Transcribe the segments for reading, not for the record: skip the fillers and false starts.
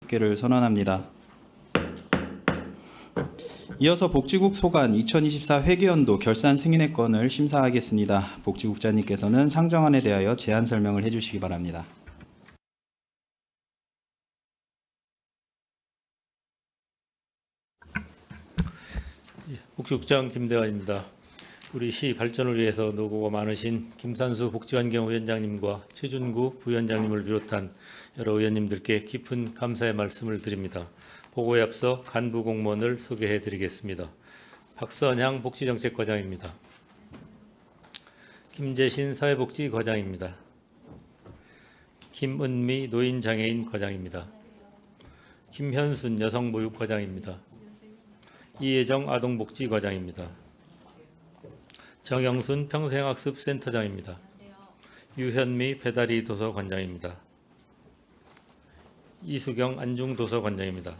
집계를 선언합니다. 이어서 복지국 소관 2024 회계연도 결산 승인의 건을 심사하겠습니다. 복지국장님께서는 상정안에 대하여 제안 설명을 해주시기 바랍니다. 복지국장 김대환입니다. 우리 시 발전을 위해서 노고가 많으신 김산수 복지환경위원장님과 최준구 부위원장님을 비롯한 여러 의원님들께 깊은 감사의 말씀을 드립니다. 보고에 앞서 간부 공무원을 소개해 드리겠습니다. 박선향 복지정책과장입니다. 김재신 사회복지과장입니다. 김은미 노인장애인과장입니다. 김현순 여성보육과장입니다. 이혜정 아동복지과장입니다. 정영순 평생학습센터장입니다. 유현미 배다리 도서관장입니다. 이수경 안중도서관장입니다.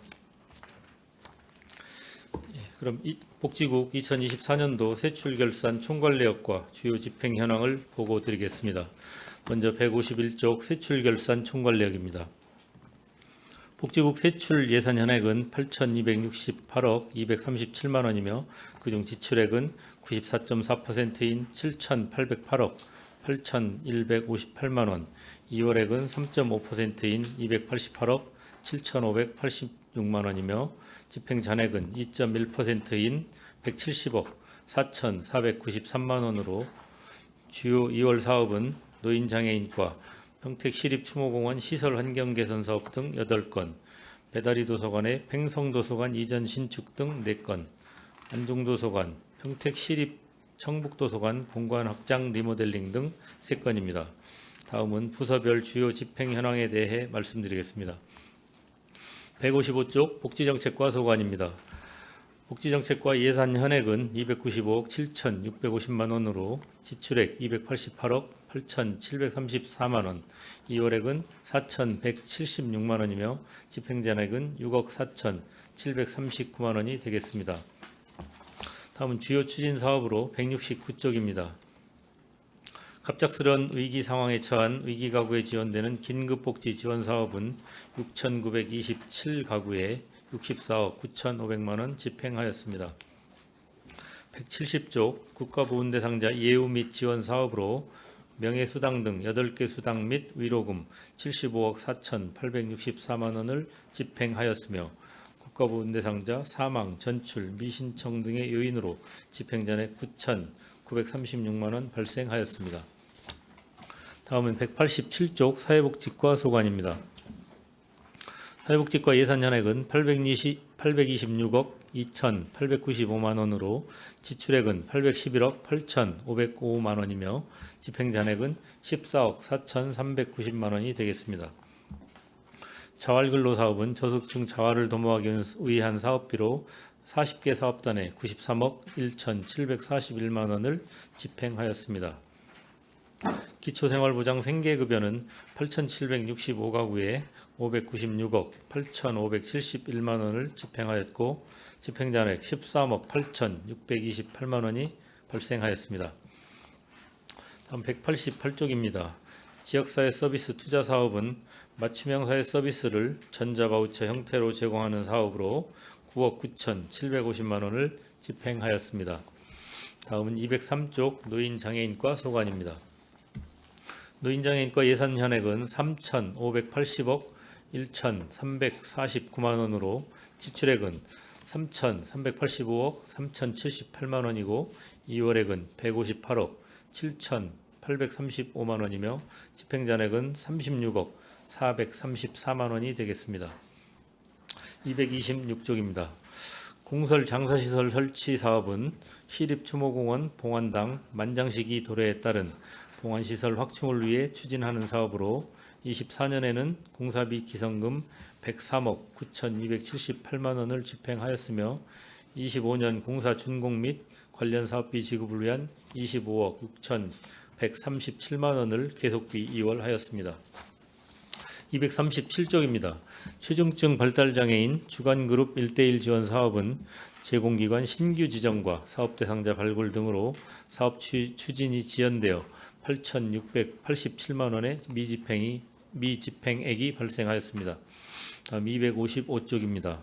그럼 복지국 2024년도 세출결산 총괄내역과 주요 집행 현황을 보고 드리겠습니다. 먼저 151쪽 세출결산 총괄내역입니다. 복지국 세출 예산 현액은 8,268억 237만 원이며 그중 지출액은 94.4%인 7,808억 8,158만 원, 이월액은 3.5%인 288억 7,586만 원이며 집행잔액은 2.1%인 170억 4,493만 원으로 주요 2월 사업은 노인장애인과 평택시립추모공원 시설환경개선 사업 등 8건, 배다리도서관의 팽성도서관 이전 신축 등 4건, 안중도서관, 평택시립 청북도서관 공간 확장 리모델링 등 3건입니다. 다음은 부서별 주요 집행 현황에 대해 말씀드리겠습니다. 155쪽 복지정책과 소관입니다. 복지정책과 예산 현액은 295억 7,650만 원으로 지출액 288억 8,734만 원, 이월액은 4,176만 원이며 집행잔액은 6억 4,739만 원이 되겠습니다. 다음은 주요 추진 사업으로 169쪽입니다. 갑작스런 위기 상황에 처한 위기가구에 지원되는 긴급복지 지원 사업은 6,927가구에 64억 9,500만 원 집행하였습니다. 170쪽 국가보훈대상자 예우 및 지원 사업으로 명예수당 등 8개 수당 및 위로금 75억 4,864만 원을 집행하였으며 국가보훈대상자 사망, 전출, 미신청 등의 요인으로 집행잔액 9,936만 원 발생하였습니다. 다음은 187쪽 사회복지과 소관입니다. 사회복지과 예산 현액은 826억 2,895만 원으로 지출액은 811억 8,505만 원이며 집행잔액은 14억 4,390만 원이 되겠습니다. 자활근로사업은 저소득층 자활을 도모하기 위한 사업비로 40개 사업단에 93억 1,741만 원을 집행하였습니다. 기초생활보장 생계급여는 8,765가구에 596억 8,571만 원을 집행하였고 집행잔액 13억 8,628만 원이 발생하였습니다. 다음 188쪽입니다. 지역사회 서비스 투자 사업은 맞춤형 사회 서비스를 전자바우처 형태로 제공하는 사업으로 9억 9,750만 원을 집행하였습니다. 다음은 203쪽 노인장애인과 소관입니다. 노인장애인과 예산 현액은 3,580억 1,349만 원으로 지출액은 3,385억 3,078만 원이고 이월액은 158억 7,835만 원이며 집행잔액은 36억 434만 원이 되겠습니다. 226쪽입니다. 공설 장사시설 설치 사업은 시립추모공원 봉안당 만장시기 도래에 따른 봉안시설 확충을 위해 추진하는 사업으로 24년에는 공사비 기성금 103억 9,278만 원을 집행하였으며 25년 공사 준공 및 관련 사업비 지급을 위한 25억 6,137만 원을 계속비 이월하였습니다. 237쪽입니다. 최중증 발달장애인 주간그룹 1:1 지원 사업은 제공기관 신규 지정과 사업 대상자 발굴 등으로 사업 추진이 지연되어 8,687만 원의 미집행액이 발생하였습니다. 다음 255쪽입니다.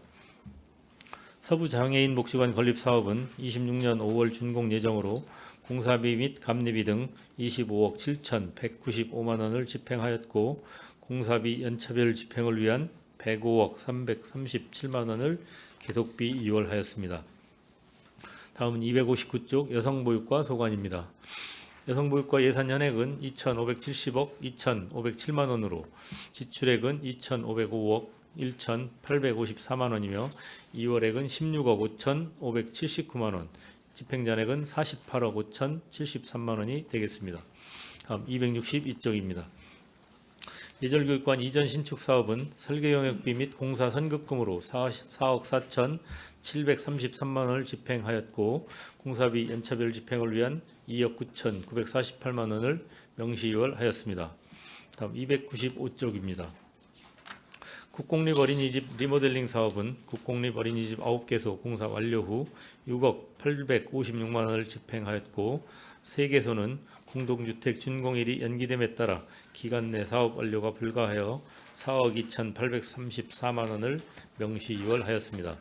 서부장애인 복지관 건립 사업은 26년 5월 준공 예정으로 공사비 및 감리비 등 25억 7,195만 원을 집행하였고 공사비 연차별 집행을 위한 105억 337만 원을 계속비 이월하였습니다. 다음은 259쪽 여성보육과 소관입니다. 여성보육과 예산 현액은 2,570억 2,507만 원으로 지출액은 2,505억 1,854만 원이며 이월액은 16억 5,579만 원, 집행잔액은 48억 5,073만 원이 되겠습니다. 다음 262쪽입니다. 예절교육관 이전 신축 사업은 설계 용역비 및 공사 선급금으로 4억 4,733만 원을 집행하였고 공사비 연차별 집행을 위한 2억 9,948만 원을 명시이월하였습니다. 다음 295쪽입니다. 국공립 어린이집 리모델링 사업은 국공립 어린이집 9개소 공사 완료 후 6억 856만 원을 집행하였고 3개소는 공동주택 준공일이 연기됨에 따라 기간 내 사업 완료가 불가하여 4억 2,834만 원을 명시이월하였습니다.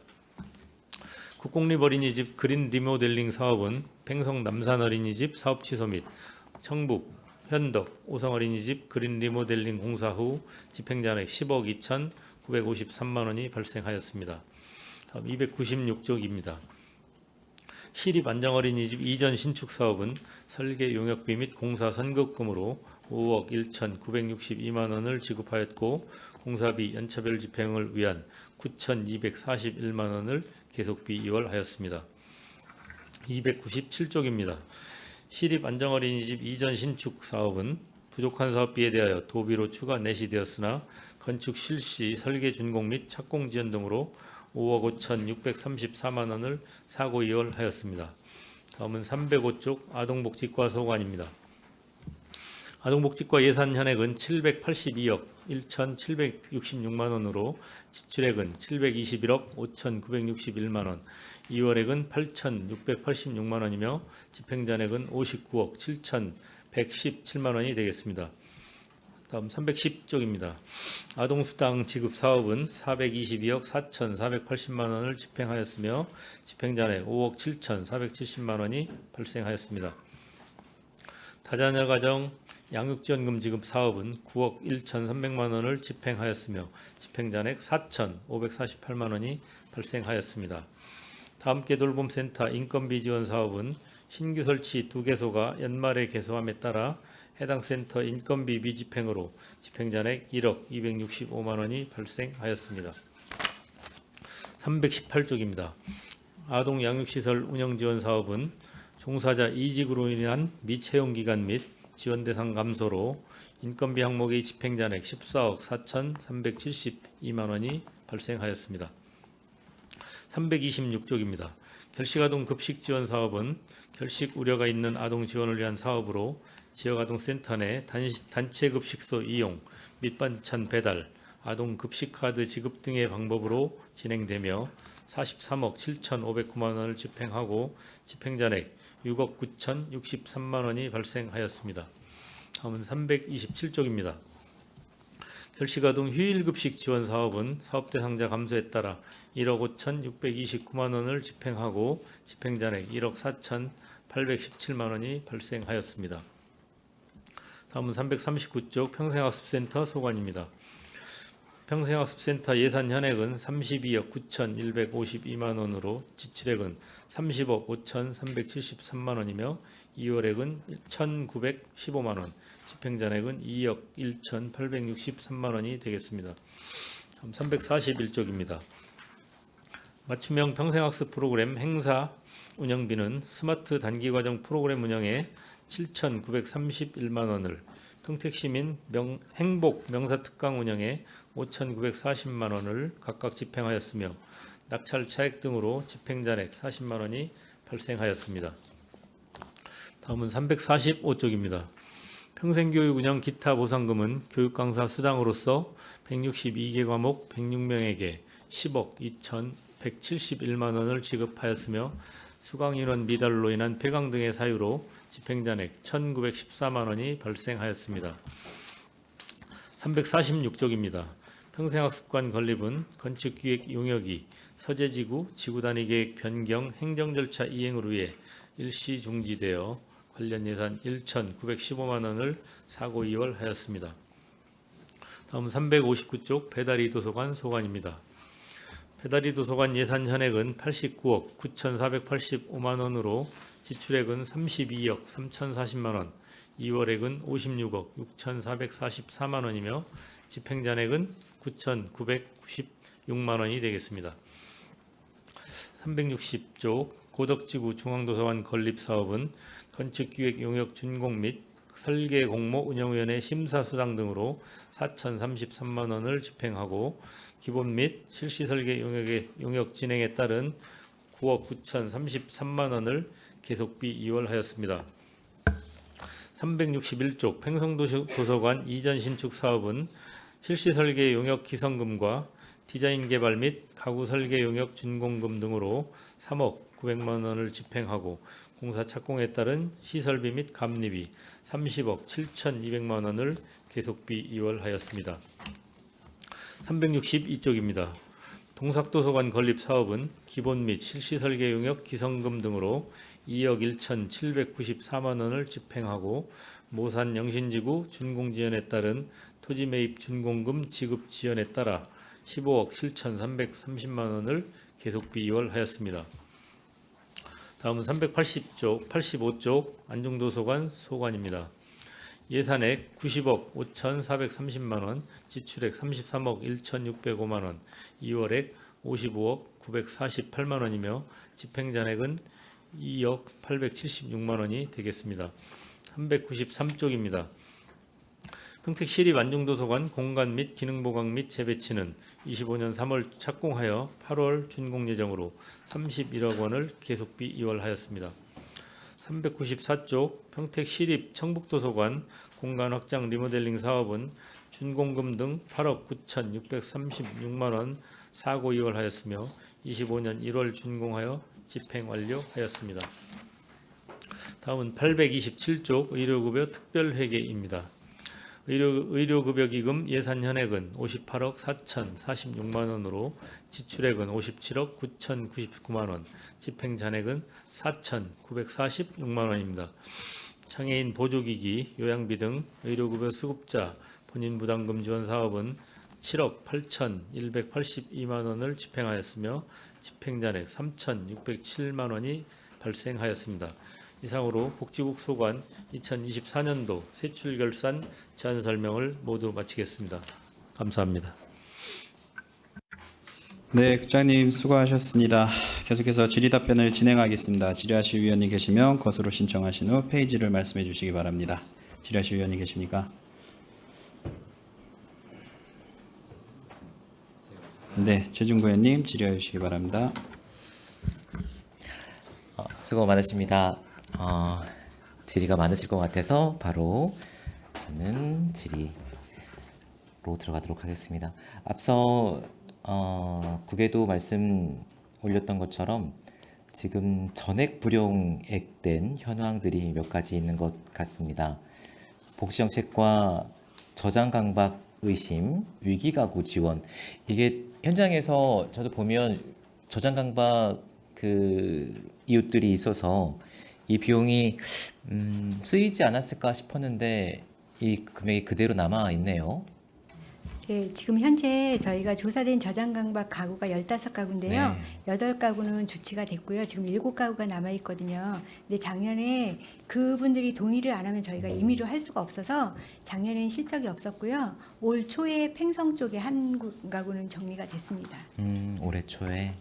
국공립 어린이집 그린 리모델링 사업은 팽성 남산 어린이집 사업 취소 및 청북, 현덕, 오성 어린이집 그린 리모델링 공사 후 집행잔액 10억 2,953만 원이 발생하였습니다. 다음 296쪽입니다. 시립 안정어린이집 이전 신축 사업은 설계 용역비 및 공사 선급금으로 5억 1,962만 원을 지급하였고 공사비 연차별 집행을 위한 9,241만 원을 계속비 이월하였습니다. 297쪽입니다. 시립 안정어린이집 이전 신축 사업은 부족한 사업비에 대하여 도비로 추가 내시되었으나 건축 실시, 설계 준공 및 착공 지연 등으로 5억 5,634만 원을 사고 이월하였습니다. 다음은 305쪽 아동복지과 소관입니다. 아동복지과 예산 현액은 782억 1,766만 원으로 지출액은 721억 5,961만 원, 이월액은 8,686만 원이며 집행잔액은 59억 7,117만 원이 되겠습니다. 다음 310쪽입니다. 아동수당 지급 사업은 422억 4,480만 원을 집행하였으며 집행잔액 5억 7,470만 원이 발생하였습니다. 다자녀 가정 양육지원금 지급 사업은 9억 1,300만 원을 집행하였으며 집행잔액 4,548만 원이 발생하였습니다. 다함께 돌봄센터 인건비 지원 사업은 신규 설치 2개소가 연말에 개소함에 따라 해당 센터 인건비 미집행으로 집행잔액 1억 265만 원이 발생하였습니다. 318쪽입니다. 아동 양육시설 운영지원 사업은 종사자 이직으로 인한 미채용 기간 및 지원 대상 감소로 인건비 항목의 집행잔액 14억 4,372만 원이 발생하였습니다. 326쪽입니다. 결식아동 급식 지원 사업은 결식 우려가 있는 아동 지원을 위한 사업으로 지역아동센터 내 단체 급식소 이용, 밑반찬 배달, 아동 급식카드 지급 등의 방법으로 진행되며 43억 7,509만 원을 집행하고 집행잔액 6억 9,063만 원이 발생하였습니다. 다음은 327쪽입니다. 결식아동 휴일급식 지원 사업은 사업 대상자 감소에 따라 1억 5,629만 원을 집행하고 집행잔액 1억 4,817만 원이 발생하였습니다. 다음은 339쪽 평생학습센터 소관입니다. 평생학습센터 예산 현액은 32억 9,152만 원으로 지출액은 30억 5,373만 원이며 이월액은 1,915만 원, 집행잔액은 2억 1,863만 원이 되겠습니다. 341쪽입니다. 맞춤형 평생학습 프로그램 행사 운영비는 스마트 단기과정 프로그램 운영에 7,931만 원을, 평택시민 행복 명사특강 운영에 5,940만 원을 각각 집행하였으며 낙찰 차액 등으로 집행잔액 40만 원이 발생하였습니다. 다음은 345쪽입니다. 평생교육 운영 기타 보상금은 교육강사 수당으로서 162개 과목 106명에게 10억 2,171만 원을 지급하였으며 수강인원 미달로 인한 폐강 등의 사유로 집행잔액 1,914만 원이 발생하였습니다. 346쪽입니다. 평생학습관 건립은 건축기획 용역이 서재지구 지구단위 계획 변경 행정 절차 이행을 위해 일시 중지되어 관련 예산 1,915만 원을 사고 이월하였습니다. 다음 359쪽 배다리 도서관 소관입니다. 배다리 도서관 예산 현액은 89억 9,485만 원으로 지출액은 32억 3,040만 원, 이월액은 56억 6,444만 원이며 집행잔액은 9,996만 원이 되겠습니다. 360쪽 고덕지구 중앙도서관 건립 사업은 건축기획 용역 준공 및 설계 공모 운영위원회 심사수당 등으로 4,033만 원을 집행하고 기본 및 실시 설계 용역 진행에 따른 9억 9,033만 원을 계속비 이월하였습니다. 361쪽 팽성도서관 이전 신축 사업은 실시 설계 용역 기성금과 디자인 개발 및 가구 설계 용역 준공금 등으로 3억 900만 원을 집행하고 공사 착공에 따른 시설비 및 감리비 30억 7,200만 원을 계속비 이월하였습니다. 362쪽입니다. 동삭도서관 건립 사업은 기본 및 실시 설계 용역 기성금 등으로 2억 1,794만 원을 집행하고 모산 영신지구 준공 지연에 따른 토지 매입 준공금 지급 지연에 따라 15억 7,330만 원을 계속비 이월하였습니다. 다음은 380쪽, 85쪽 안중도서관 소관입니다. 예산액 90억 5,430만 원, 지출액 33억 1,605만 원, 이월액 55억 948만 원이며 집행잔액은 2억 876만 원이 되겠습니다. 393쪽입니다. 평택시립 안중도서관 공간 및 기능 보강 및 재배치는 25년 3월 착공하여 8월 준공 예정으로 31억 원을 계속비 이월하였습니다. 394쪽 평택시립 청북도서관 공간 확장 리모델링 사업은 준공금 등 8억 9,636만 원 사고 이월하였으며 25년 1월 준공하여 집행 완료하였습니다. 다음은 827쪽 의료급여 특별회계입니다. 의료급여기금 예산 현액은 58억 4,046만 원으로 지출액은 57억 9,099만 원, 집행잔액은 4,946만 원입니다. 장애인 보조기기, 요양비 등 의료급여 수급자 본인부담금 지원 사업은 7억 8,182만 원을 집행하였으며 집행잔액 3,607만 원이 발생하였습니다. 이상으로 복지국 소관 2024년도 세출결산 제안 설명을 모두 마치겠습니다. 감사합니다. 네, 국장님 수고하셨습니다. 계속해서 질의답변을 진행하겠습니다. 질의하실 위원이 계시면 것으로 신청하신 후 페이지를 말씀해 주시기 바랍니다. 질의하실 위원이 계십니까? 네, 최준구 의원님 질의해 주시기 바랍니다. 수고 많으십니다. 질의가 많으실 것 같아서 바로 저는 질의로 들어가도록 하겠습니다. 앞서 국에도 말씀 올렸던 것처럼 지금 전액 불용액된 현황들이 몇 가지 있는 것 같습니다. 복지정책과 저장강박 의심, 위기가구 지원, 이게 현장에서 저도 보면 저장강박 이웃들이 있어서 이 비용이 쓰이지 않았을까 싶었는데 이 금액이 그대로 남아 있네요. 네, 지금 현재 저희가 조사된 저장강박 가구가 15가구인데요. 네. 8가구는 조치가 됐고요. 지금 7가구가 남아 있거든요. 근데 작년에 그분들이 동의를 안 하면 저희가 임의로 할 수가 없어서 작년에는 실적이 없었고요. 올 초에 팽성 쪽에 한 가구는 정리가 됐습니다. 올해 초에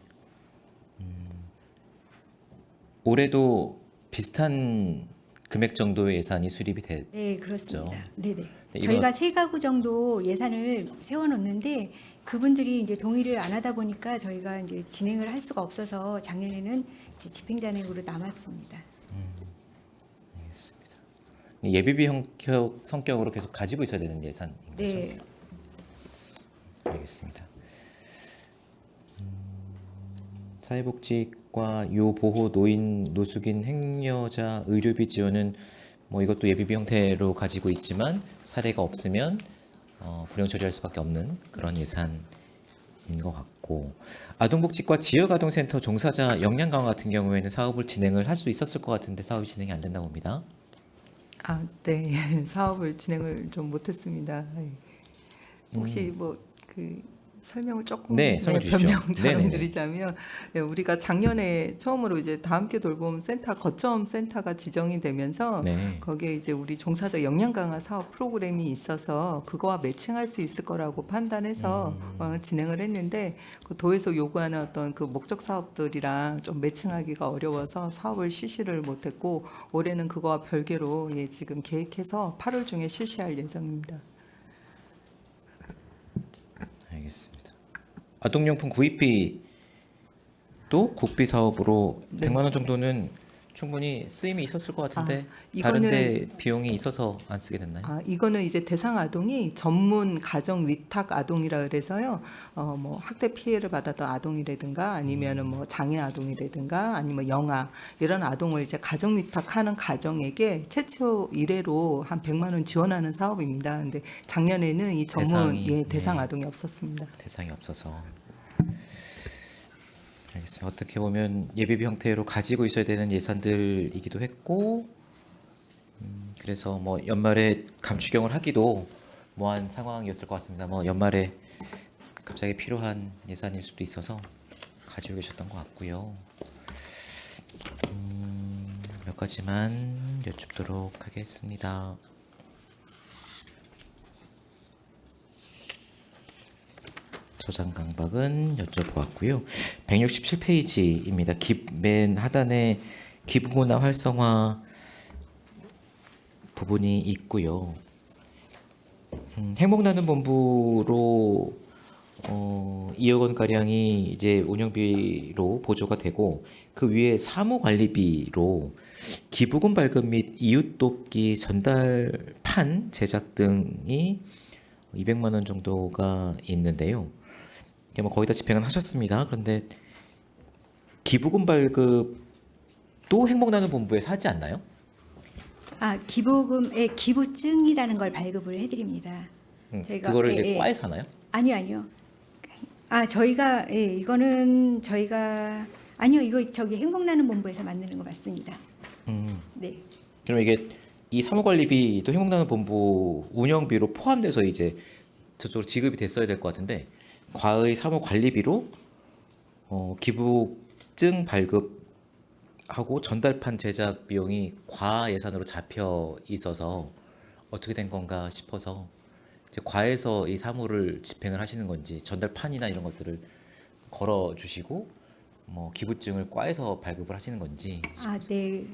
올해도 비슷한 금액 정도의 예산이 수립이 됐죠. 네, 그렇습니다. 네네. 네, 저희가 3가구 정도 예산을 세워놓는데 그분들이 이제 동의를 안 하다 보니까 저희가 이제 진행을 할 수가 없어서 작년에는 이제 집행잔액으로 남았습니다. 알겠습니다. 예비비 성격으로 계속 가지고 있어야 되는 예산인 거죠? 네. 알겠습니다. 사회복지과 요보호 노인 노숙인 행여자 의료비 지원은 뭐 이것도 예비비 형태로 가지고 있지만 사례가 없으면 불용 처리할 수밖에 없는 그런 예산인 것 같고, 아동복지과 지역아동센터 종사자 역량 강화 같은 경우에는 사업을 진행을 할 수 있었을 것 같은데 사업이 진행이 안 된다고 봅니다. 네. 사업을 진행을 좀 못했습니다. 혹시 뭐 그 설명을 조금 네, 설명 주시죠. 변명처럼 네네네. 드리자면, 우리가 작년에 처음으로 이제 다함께 돌봄 센터 거점 센터가 지정이 되면서 네. 거기에 이제 우리 종사자 역량 강화 사업 프로그램이 있어서 그거와 매칭할 수 있을 거라고 판단해서 진행을 했는데, 그 도에서 요구하는 어떤 그 목적 사업들이랑 좀 매칭하기가 어려워서 사업을 실시를 못했고, 올해는 그거와 별개로 지금 계획해서 8월 중에 실시할 예정입니다. 알겠습니다. 아동용품 구입비도 국비 사업으로 네. 100만 원 정도는 충분히 쓰임이 있었을 것 같은데 이거는- 다른데 비용이 있어서 안 쓰게 됐나요? 이거는 이제 대상 아동이 전문 가정 위탁 아동이라 그래서요. 뭐 학대 피해를 받았던 아동이라든가 아니면은 뭐 장애 아동이라든가 아니면 영아 이런 아동을 이제 가정 위탁하는 가정에게 최초 1회로 한 100만 원 지원하는 사업입니다. 근데 작년에는 이 전문 대상이, 대상 네. 아동이 없었습니다. 대상이 없어서. 알겠습니다. 어떻게 보면 예비비 형태로 가지고 있어야 되는 예산들이기도 했고, 그래서 뭐 연말에 감축경을 하기도 뭐한 상황이었을 것 같습니다. 뭐 연말에 갑자기 필요한 예산일 수도 있어서 가지고 계셨던 것 같고요. 몇 가지만 여쭙도록 하겠습니다. 저장 강박은 여쭤보았고요. 167페이지입니다. 맨 하단에 기부문화 활성화 부분이 있고요. 행복나눔본부로 2억 원 가량이 이제 운영비로 보조가 되고, 그 위에 사무관리비로 기부금 발급 및 이웃돕기 전달판 제작 등이 200만 원 정도가 있는데요. 이게 뭐 거의 다 집행은 하셨습니다. 그런데 기부금 발급도 행복나눔본부에서 하지 않나요? 기부금의 기부증이라는 걸 발급을 해드립니다. 저희가- 그거를 예, 이제 예. 과에서 하나요? 아니요. 저희가 이거는 저희가 아니요. 이거 저기 행복나눔 본부에서 만드는 거 맞습니다. 음, 네. 그럼 이게 이 사무관리비도 행복나눔본부 운영비로 포함돼서 이제 저쪽으로 지급이 됐어야 될 것 같은데, 과의 사무관리비로 기부증 발급하고 전달판 제작 비용이 과 예산으로 잡혀 있어서 어떻게 된 건가 싶어서 이제 과에서 이 사무를 집행을 하시는 건지, 전달판이나 이런 것들을 걸어 주시고 뭐 기부증을 과에서 발급을 하시는 건지. 네.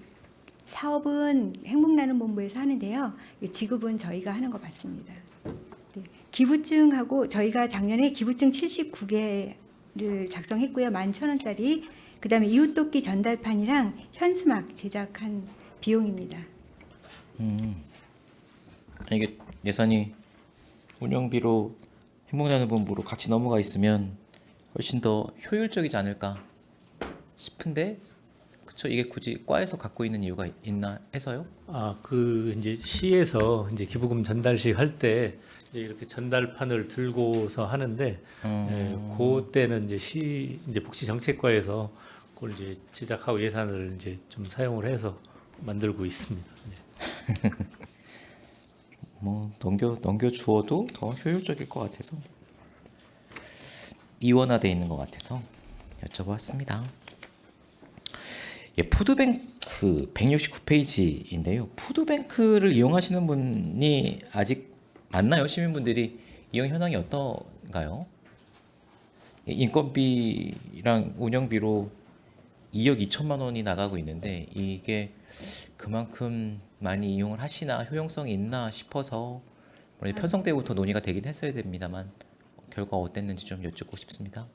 사업은 행복나눔 본부에서 하는데요. 이 지급은 저희가 하는 거 맞습니다. 네. 기부증하고 저희가 작년에 기부증 79개를 작성했고요. 11,000원짜리. 그다음에 이웃돕기 전달판이랑 현수막 제작한 비용입니다. 이게 예산이 운영비로 행복나눔본부로 같이 넘어가 있으면 훨씬 더 효율적이지 않을까 싶은데, 그쵸? 이게 굳이 과에서 갖고 있는 이유가 있나 해서요? 그 이제 시에서 이제 기부금 전달식 할 때 이제 이렇게 전달판을 들고서 하는데, 그때는 이제 이제 복지정책과에서 그걸 이제 제작하고 예산을 이제 좀 사용을 해서 만들고 있습니다. 네. 뭐 넘겨 주어도 더 효율적일 것 같아서, 이원화돼 있는 것 같아서 여쭤보았습니다. 푸드뱅크 169페이지인데요. 푸드뱅크를 이용하시는 분이 아직 많나요? 시민분들이 이용 현황이 어떤가요? 인건비랑 운영비로 2억 2천만 원이 나가고 있는데, 이게 그만큼 많이 이용을 하시나 효용성이 있나 싶어서 편성 때부터 논의가 되긴 했어야 됩니다만 결과 어땠는지 좀 여쭙고 싶습니다.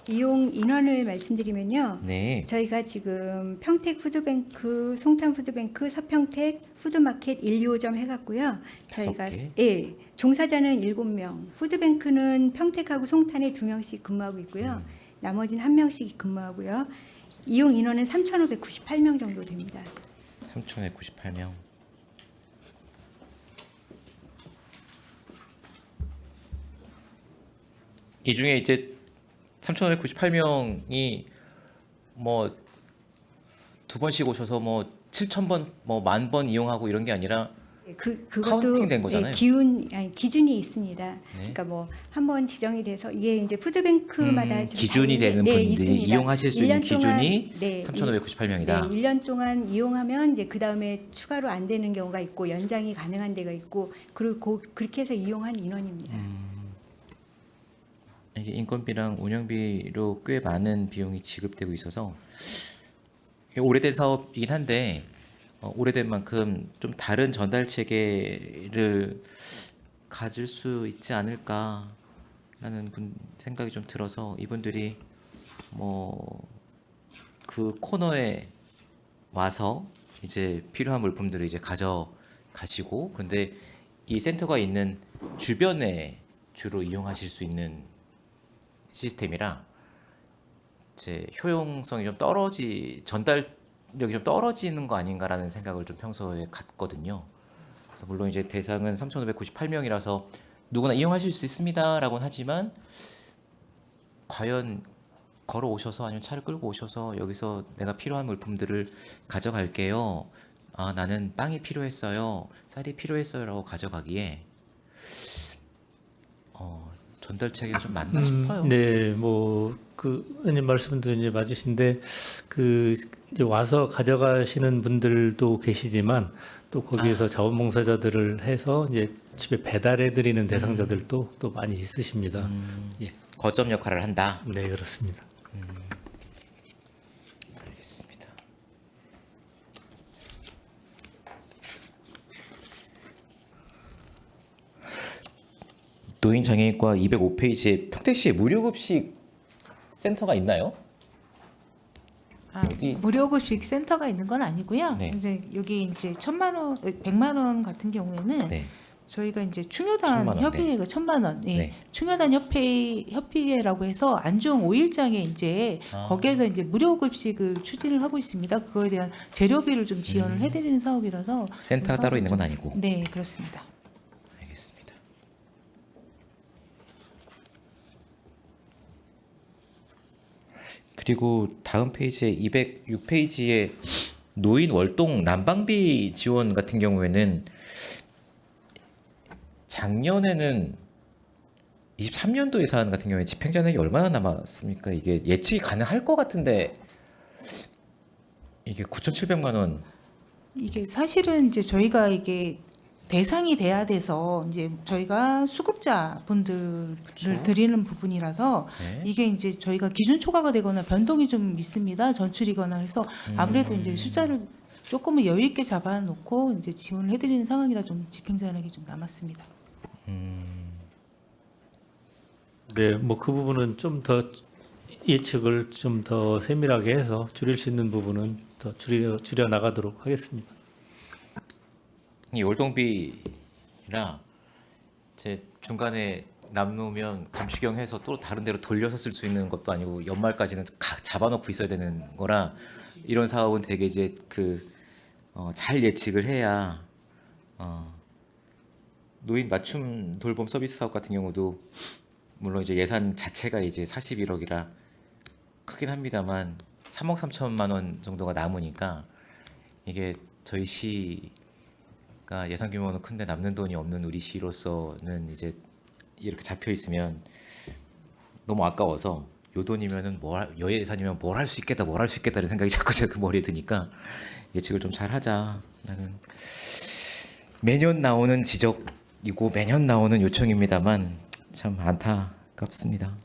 이용 인원을 말씀드리면요. 네. 저희가 지금 평택 푸드뱅크, 송탄 푸드뱅크, 서평택 푸드마켓 1, 2호점 해갖고요. 저희가 5개? 종사자는 7명, 푸드뱅크는 평택하고 송탄에 2명씩 근무하고 있고요. 나머지는 1명씩 근무하고요. 이용 인원은 3,598명 정도 됩니다. 3,198명. 이 중에 이제 3,598명이 뭐 2번씩 오셔서 뭐 7,000번, 뭐 10,000번 이용하고 이런 게 아니라 그것도 카운팅된 거잖아요. 기준이 있습니다. 그러니까 뭐 한 번 지정이 돼서 이게 이제 푸드뱅크마다 지금 기준이 되는 네, 분들이 있습니다. 이용하실 수 있는 1년 동안, 기준이 네, 3,598명이다. 1년 동안 이용하면 이제 그 다음에 추가로 안 되는 경우가 있고 연장이 가능한 데가 있고 그리고 그렇게 해서 이용한 인원입니다. 이게 인건비랑 운영비로 꽤 많은 비용이 지급되고 있어서 이게 오래된 사업이긴 한데 오래된 만큼 좀 다른 전달 체계를 가질 수 있지 않을까라는 생각이 좀 들어서 이분들이 뭐 그 코너에 와서 이제 필요한 물품들을 이제 가져가시고 그런데 이 센터가 있는 주변에 주로 이용하실 수 있는 시스템이라 제 효용성이 좀 전달력이 좀 떨어지는 거 아닌가라는 생각을 좀 평소에 갖거든요. 그래서 물론 이제 대상은 3,598명이라서 누구나 이용하실 수 있습니다라고는 하지만 과연 걸어 오셔서 아니면 차를 끌고 오셔서 여기서 내가 필요한 물품들을 가져갈게요. 아, 나는 빵이 필요했어요. 쌀이 필요했어요라고 가져가기에 전달 체계가 좀 맞나 싶어요. 네, 뭐 그 의원님 말씀도 이제 맞으신데 그 이제 와서 가져가시는 분들도 계시지만 또 거기에서 자원봉사자들을 해서 이제 집에 배달해 드리는 대상자들도 또 많이 있으십니다. 예, 거점 역할을 한다. 네 그렇습니다. 알겠습니다. 노인장애인과 205페이지에 평택시에 무료급식 센터가 있나요? 어디? 무료급식 센터가 있는 건 아니고요. 네. 이제 여기 이제 1,000만 원, 100만 원 같은 경우에는 네. 저희가 이제 1,000만 충효단 원, 협의회가 1,000만 원, 예. 네. 충효단 협의회라고 해서 안중 5일장에 이제 거기에서 이제 무료급식을 추진을 하고 있습니다. 그거에 대한 재료비를 좀 지원을 해드리는 사업이라서 센터가 따로 있는 건 아니고. 네, 그렇습니다. 알겠습니다. 그리고 다음 페이지에 206페이지에 노인 월동 난방비 지원 같은 경우에는 작년에는 23년도 예산 같은 경우에 집행잔액이 얼마나 남았습니까? 이게 예측이 가능할 것 같은데 이게 9,700만 원. 이게 사실은 이제 저희가 이게 대상이 돼야 돼서 이제 저희가 수급자 분들을 그렇죠. 드리는 부분이라서 네. 이게 이제 저희가 기준 초과가 되거나 변동이 좀 있습니다. 전출이거나 해서 아무래도 이제 숫자를 조금은 여유 있게 잡아놓고 이제 지원을 해드리는 상황이라 좀 집행자력이 좀 남았습니다. 네, 뭐 그 부분은 좀 더 예측을 좀 더 세밀하게 해서 줄일 수 있는 부분은 더 줄여 나가도록 하겠습니다. 이 월동비라 제 중간에 남으면 감축형해서 또 다른 데로 돌려서 쓸 수 있는 것도 아니고 연말까지는 잡아놓고 있어야 되는 거라 이런 사업은 되게 이제 잘 예측을 해야 노인 맞춤 돌봄 서비스 사업 같은 경우도 물론 이제 예산 자체가 이제 41억이라 크긴 합니다만 3억 3천만 원 정도가 남으니까 이게 저희 시가 예산 규모는 큰데 남는 돈이 없는 우리 시로서는 이제 이렇게 잡혀 있으면 너무 아까워서 요 돈이면은 요 예산이면 뭘 할 수 있겠다 이런 생각이 자꾸 제 머리에 드니까 예측을 좀 잘 하자라는 매년 나오는 지적이고 매년 나오는 요청입니다만 참 안타깝습니다.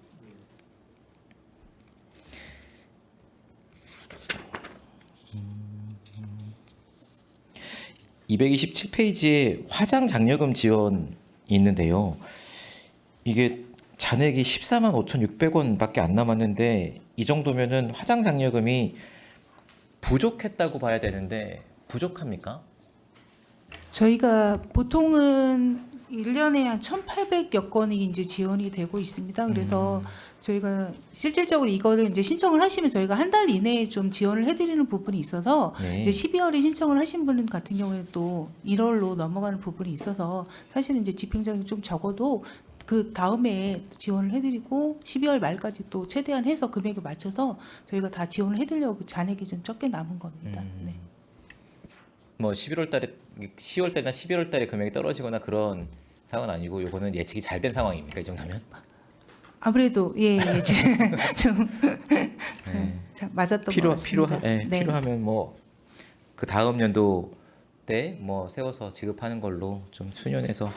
227페이지에 화장 장려금 지원이 있는데요. 이게 잔액이 14만 5,600원밖에 안 남았는데 이 정도면은 화장 장려금이 부족했다고 봐야 되는데 부족합니까? 저희가 보통은 1년에 한 1,800여 건이 이제 지원이 되고 있습니다. 그래서 저희가 실질적으로 이거를 이제 신청을 하시면 저희가 한 달 이내에 좀 지원을 해드리는 부분이 있어서 네. 이제 12월에 신청을 하신 분 같은 경우에 또 1월로 넘어가는 부분이 있어서 사실은 이제 집행자금이 좀 적어도 그 다음에 지원을 해드리고 12월 말까지 또 최대한 해서 금액에 맞춰서 저희가 다 지원을 해드리려고 잔액이 좀 적게 남은 겁니다. 네. 뭐 11월 달에 10월 달이나 11월 달에 금액이 떨어지거나 그런 상황은 아니고 요거는 예측이 잘 된 상황입니까? 이 정도면? 아무래도 예, 좀 네. 맞았던 것 같습니다. 네. 필요하면 뭐 그 다음 연도 때 뭐 세워서 지급하는 걸로 좀 수년해서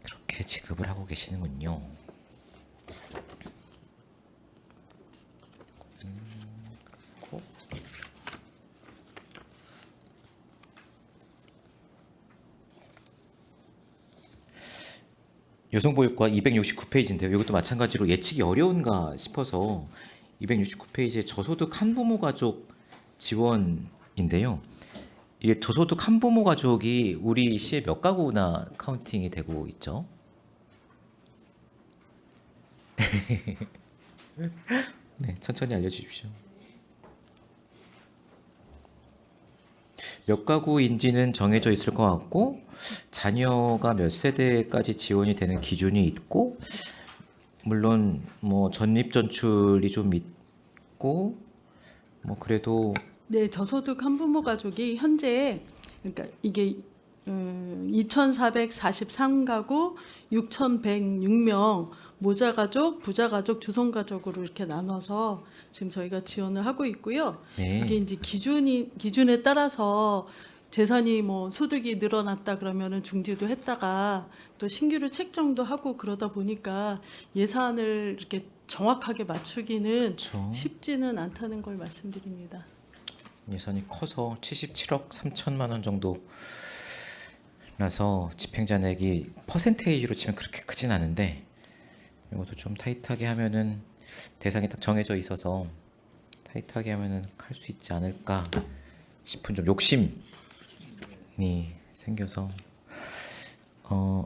그렇게 지급을 하고 계시는군요. 그렇고. 여성보육과 269페이지인데요. 이것도 마찬가지로 예측이 어려운가 싶어서 269페이지에 저소득 한부모 가족 지원인데요. 이게 저소득 한부모 가족이 우리 시에 몇 가구나 카운팅이 되고 있죠? 네, 천천히 알려주십시오. 몇 가구인지는 정해져 있을 것 같고 자녀가 몇 세대까지 지원이 되는 기준이 있고 물론 뭐 전입 전출이 좀 있고 뭐 그래도 네, 저소득 한부모 가족이 현재 그러니까 이게 2,443가구 6,106명 모자 가족, 부자 가족, 조성 가족으로 이렇게 나눠서 지금 저희가 지원을 하고 있고요. 네. 이게 이제 기준에 따라서 재산이 뭐 소득이 늘어났다 그러면은 중지도 했다가 또 신규로 책정도 하고 그러다 보니까 예산을 이렇게 정확하게 맞추기는 그렇죠. 쉽지는 않다는 걸 말씀드립니다. 예산이 커서 77억 3천만 원 정도 라서 집행잔액이 퍼센테이지로 치면 그렇게 크진 않은데 이것도 좀 타이트하게 하면은 대상이 딱 정해져 있어서 타이트하게 하면은 할 수 있지 않을까 싶은 좀 욕심이 생겨서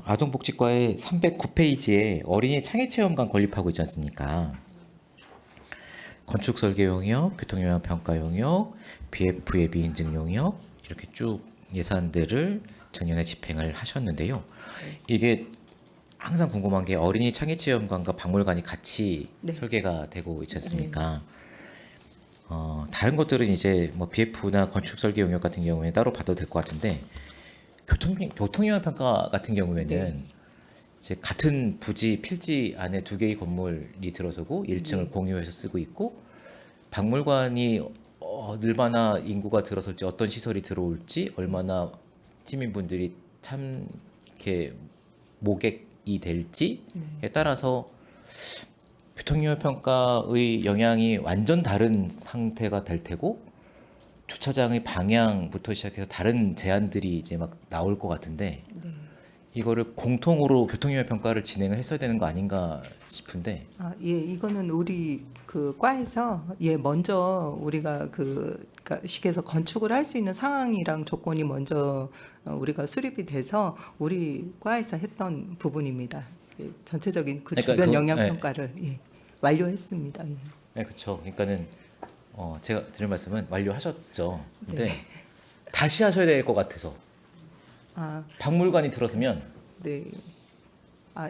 아동복지과의 309페이지에 어린이 창의체험관 건립하고 있지 않습니까? 건축설계 용역, 교통영향 평가 용역, BF 예비 인증 용역 이렇게 쭉 예산들을 작년에 집행을 하셨는데요. 이게 항상 궁금한 게 어린이 창의체험관과 박물관이 같이 네. 설계가 되고 있지 않습니까? 다른 것들은 이제 뭐 BF나 건축설계 용역 같은 경우에 따로 받아도 될 것 같은데 교통영향 평가 같은 경우에는 네. 이제 같은 부지 필지 안에 두 개의 건물이 들어서고 1층을 공유해서 쓰고 있고 박물관이 얼마나 인구가 들어설지 어떤 시설이 들어올지 얼마나 시민분들이 참 이렇게 모객이 될지에 따라서 교통영향 평가의 영향이 완전 다른 상태가 될 테고 주차장의 방향부터 시작해서 다른 제한들이 이제 막 나올 것 같은데 이거를 공통으로 교통영향 평가를 진행을 했어야 되는 거 아닌가 싶은데. 예, 이거는 우리 그 과에서 먼저 우리가 그러니까 식에서 건축을 할 수 있는 상황이랑 조건이 먼저 우리가 수립이 돼서 우리 과에서 했던 부분입니다. 예, 전체적인 그 그러니까 주변 그- 영향 네. 평가를 완료했습니다. 예. 네, 그렇죠. 그러니까는 제가 드릴 말씀은 완료하셨죠. 근데 다시 하셔야 될 것 같아서 아, 박물관이 들어서면 네.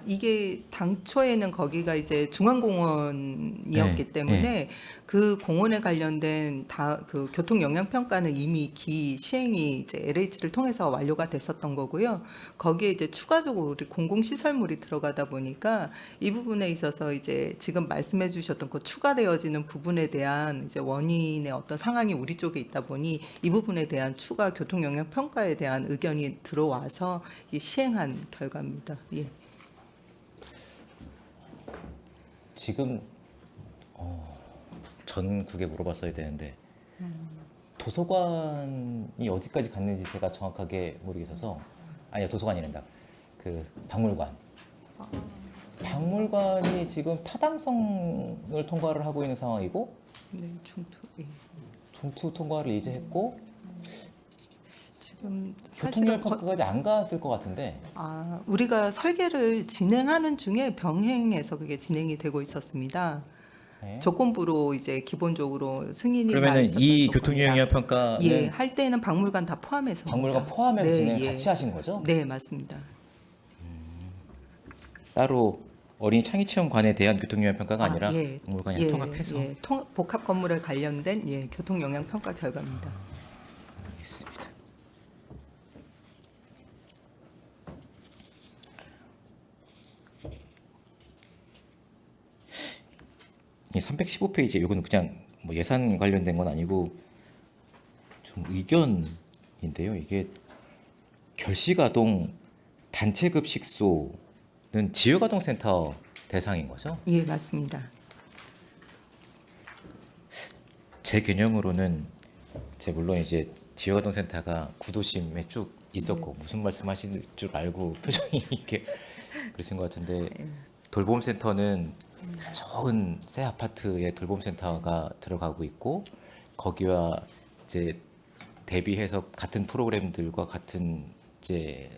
이게 당초에는 거기가 이제 중앙공원이었기 네, 때문에 그 공원에 관련된 그 교통 영향 평가는 이미 시행이 이제 LH를 통해서 완료가 됐었던 거고요. 거기에 이제 추가적으로 우리 공공시설물이 들어가다 보니까 이 부분에 있어서 이제 지금 말씀해 주셨던 그 추가되어지는 부분에 대한 이제 원인의 어떤 상황이 우리 쪽에 있다 보니 이 부분에 대한 추가 교통 영향 평가에 대한 의견이 들어와서 시행한 결과입니다. 예. 지금 전국에 물어봤어야 되는데 도서관이 어디까지 갔는지 제가 정확하게 모르겠어서 아니요 도서관이란다 그 박물관 박물관이 지금 타당성을 통과를 하고 있는 상황이고 네, 중투. 예. 중투 통과를 이제 했고 지금 교통열 사실은 평가까지 안 갔을 것 같은데 우리가 설계를 진행하는 중에 병행해서 그게 진행이 되고 있었습니다. 네. 조건부로 이제 기본적으로 승인이 나 그러면은 있었던 이 조건이라. 교통영향 평가는 할 때는 박물관 다 포함해서 박물관 포함해서 네, 진행 예. 같이 하신 거죠? 네, 맞습니다. 따로 어린이 창의체험관에 대한 교통영향평가가 아니라 예. 박물관이랑 통합해서 예, 복합 건물에 관련된 교통 영향 평가 결과입니다. 알겠습니다. 이 315페이지 이거는 그냥 뭐 예산 관련된 건 아니고 좀 의견인데요. 이게 결식아동 단체급 식소는 지역아동센터 대상인 거죠? 예, 맞습니다. 제 개념으로는 물론 이제 지역아동센터가 구도심에 쭉 있었고 무슨 말씀하실 줄 알고 표정이 이렇게 그러신 것 같은데 돌봄센터는 좋은 새 아파트에 돌봄센터가 들어가고 있고 거기와 이제 대비해서 같은 프로그램들과 같은 이제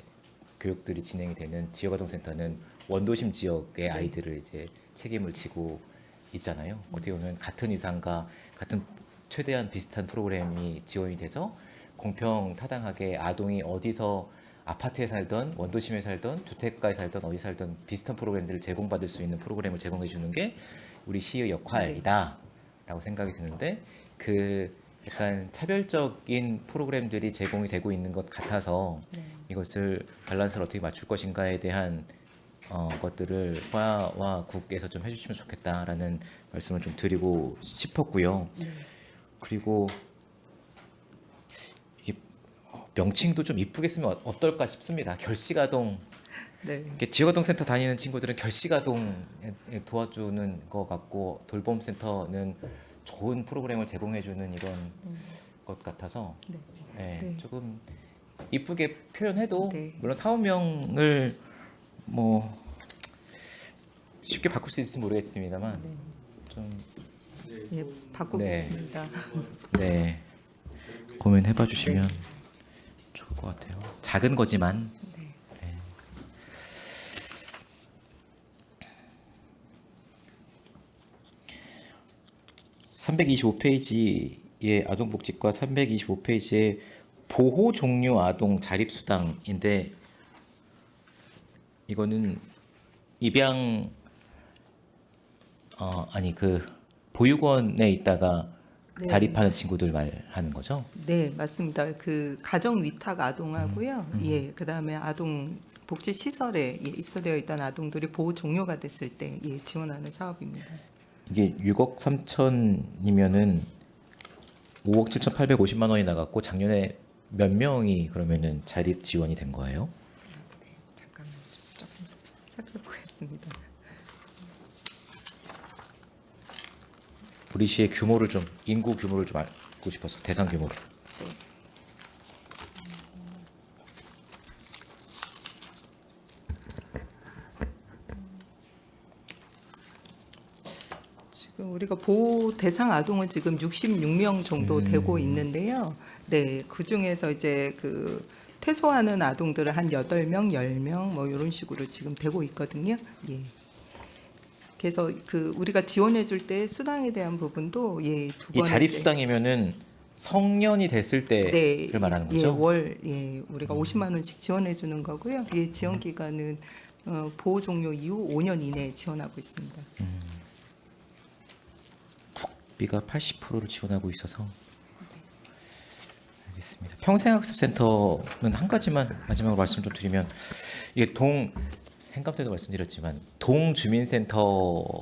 교육들이 진행이 되는 지역아동센터는 원도심 지역의 아이들을 이제 책임을 지고 있잖아요. 어떻게 보면 같은 위상과 같은 최대한 비슷한 프로그램이 지원이 돼서 공평 타당하게 아동이 어디서 아파트에 살던 원도심에 살던 주택가에 살던 어디 살던 비슷한 프로그램들을 제공받을 수 있는 프로그램을 제공해 주는 게 우리 시의 역할이다라고 생각이 드는데 그 약간 차별적인 프로그램들이 제공이 되고 있는 것 같아서 이것을 밸런스를 어떻게 맞출 것인가에 대한 것들을 화와 국에서 좀 해주시면 좋겠다라는 말씀을 좀 드리고 싶었고요. 그리고 이게 명칭도 좀 이쁘게 쓰면 어떨까 싶습니다. 결식아동. 네. 이렇게 지역아동센터 다니는 친구들은 결식아동에 도와주는 것 같고 돌봄센터는 좋은 프로그램을 제공해주는 이런 것 같아서 네. 네, 네. 조금 이쁘게 표현해도 네. 물론 사업명을 뭐 쉽게 바꿀 수 있을지 모르겠습니다만 좀 예, 바꾸겠습니다. 네, 고민해봐 주시면 좋을 것 같아요. 작은 거지만 네. 네. 325페이지의 아동복지과 325페이지의 보호 종료 아동 자립수당인데 이거는 입양 아니 그 보육원에 있다가 네. 자립하는 친구들 말하는 거죠? 네, 맞습니다. 그 가정 위탁 아동하고요. 예, 그다음에 아동 복지 시설에 입소되어 있던 아동들이 보호 종료가 됐을 때 지원하는 사업입니다. 이게 6억 3천이면은 5억 7,850만 원이 나갔고 작년에 몇 명이 그러면은 자립 지원이 된 거예요? 잠깐만 조금 살펴보겠습니다. 우리 시의 규모를 좀 인구 규모를 좀 알고 싶어서 대상 규모를. 지금 우리가 보호 대상 아동은 지금 66명 정도 되고 있는데요. 네, 그 중에서 이제 그 퇴소하는 아동들은 한 8명, 10명 뭐 이런 식으로 지금 되고 있거든요. 예. 그래서 그 우리가 지원해 줄 때 수당에 대한 부분도 두 이 번에 자립 이제 수당이면은 성년이 됐을 때를 말하는 거죠? 우리가 50만 원씩 지원해 주는 거고요. 지원 기간은 보호 종료 이후 5년 이내에 지원하고 있습니다. 국비가 80%를 지원하고 있어서 알겠습니다. 평생학습센터는 한 가지만 마지막으로 말씀 좀 드리면 이게 행감 때도 말씀드렸지만 동주민센터가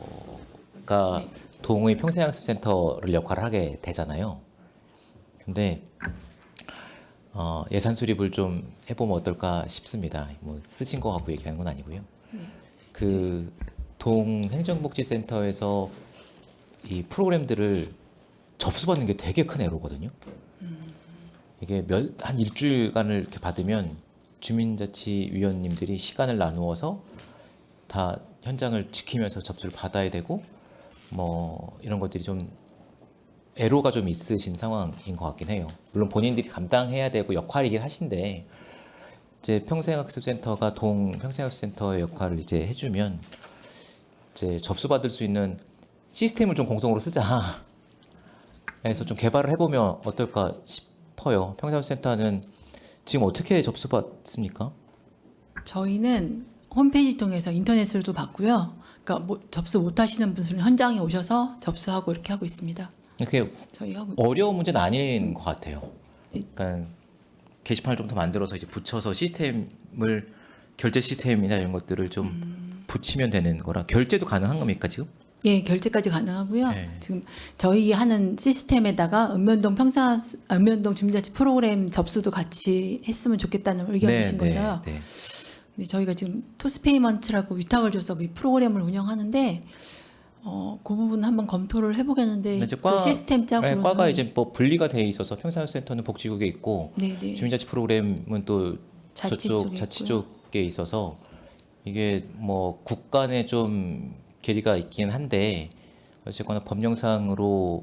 동의 평생학습센터를 역할을 하게 되잖아요. 근데 예산 수립을 좀 해보면 어떨까 싶습니다. 뭐 쓰신 거 갖고 얘기하는 건 아니고요. 그 동행정복지센터에서 이 프로그램들을 접수받는 게 되게 큰 애로거든요. 이게 한 일주일간을 이렇게 받으면 주민자치위원님들이 시간을 나누어서 다 현장을 지키면서 접수를 받아야 되고 뭐 이런 것들이 좀 애로가 좀 있으신 상황인 것 같긴 해요. 물론 본인들이 감당해야 되고 역할이긴 하신데 이제 평생학습센터가 평생학습센터의 역할을 이제 해주면 이제 접수받을 수 있는 시스템을 좀 공동으로 쓰자 해서 좀 개발을 해보면 어떨까 싶어요. 평생학습센터는 지금 어떻게 접수받습니까? 저희는 홈페이지 통해서 인터넷으로도 받고요. 그러니까 뭐 접수 못 하시는 분들은 현장에 오셔서 접수하고 이렇게 하고 있습니다. 그게 저희 하고 어려운 문제는 아닌 것 같아요. 네. 그러니까 게시판을 좀 더 만들어서 이제 붙여서 시스템을 결제 시스템이나 이런 것들을 좀 붙이면 되는 거라. 결제도 가능한 겁니까 지금? 예, 결제까지 가능하고요. 네. 지금 저희 하는 시스템에다가 읍면동 주민자치 프로그램 접수도 같이 했으면 좋겠다는 의견이신 거죠. 네. 네, 저희가 지금 토스페이먼트라고 위탁을 줘서 그 프로그램을 운영하는데 그 부분 한번 검토를 해보겠는데 이제 또 시스템 짝으로는 과가 이제 뭐 분리가 돼 있어서 평산센터는 복지국에 있고 네네. 주민자치 프로그램은 또 자치 저쪽 쪽에 자치 있고요. 쪽에 있어서 이게 뭐 국간에 좀 괴리가 있긴 한데 어쨌거나 법령상으로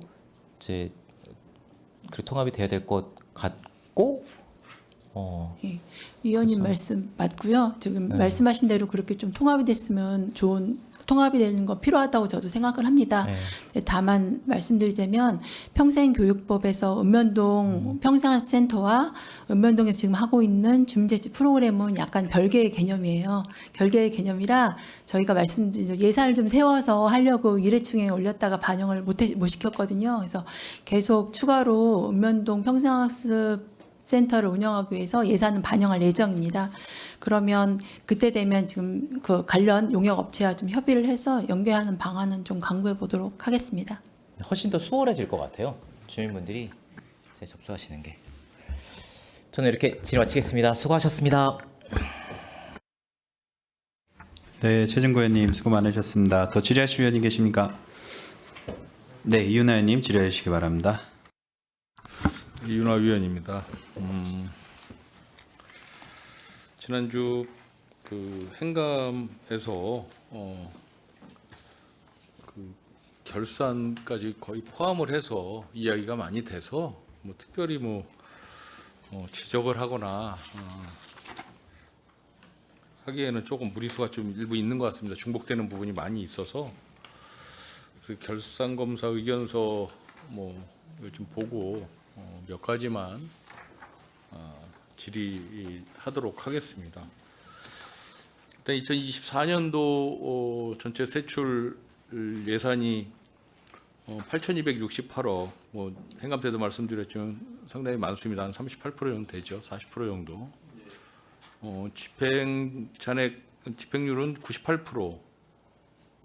이제 그 통합이 돼야 될 것 같고 예, 위원님 그래서- 말씀 맞고요. 지금 네. 말씀하신 대로 그렇게 좀 통합이 됐으면 좋은 통합이 되는 건 필요하다고 저도 생각을 합니다. 네. 다만 말씀드리자면 평생교육법에서 읍면동 평생센터와 읍면동에서 지금 하고 있는 주민자치 프로그램은 약간 별개의 개념이에요. 별개의 개념이라 저희가 말씀드린 예산을 좀 세워서 하려고 일회충에 올렸다가 반영을 못 시켰거든요. 그래서 계속 추가로 읍면동 평생학습 센터를 운영하기 위해서 예산은 반영할 예정입니다. 그러면 그때 되면 지금 그 관련 용역 업체와 좀 협의를 해서 연계하는 방안은 좀 강구해 보도록 하겠습니다. 훨씬 더 수월해질 것 같아요. 주민분들이 이제 접수하시는 게. 저는 이렇게 질의 마치겠습니다. 수고하셨습니다. 네, 최진구 의원님 수고 많으셨습니다. 더 질의하실 위원님 계십니까? 네, 이윤하 의원님 질의해 주시기 바랍니다. 이윤하 위원입니다. 지난주 그 행감에서 그 결산까지 거의 포함을 해서 이야기가 많이 돼서 뭐 특별히 지적을 하거나 하기에는 조금 무리수가 좀 일부 있는 것 같습니다. 중복되는 부분이 많이 있어서 그 결산검사 의견서 좀 보고 몇 가지만 질의하도록 하겠습니다. 일단 2024년도 전체 세출 예산이 8,268억, 행감 때도 말씀드렸지만 상당히 많습니다. 한 38% 정도 되죠. 40% 정도. 집행률은 98%.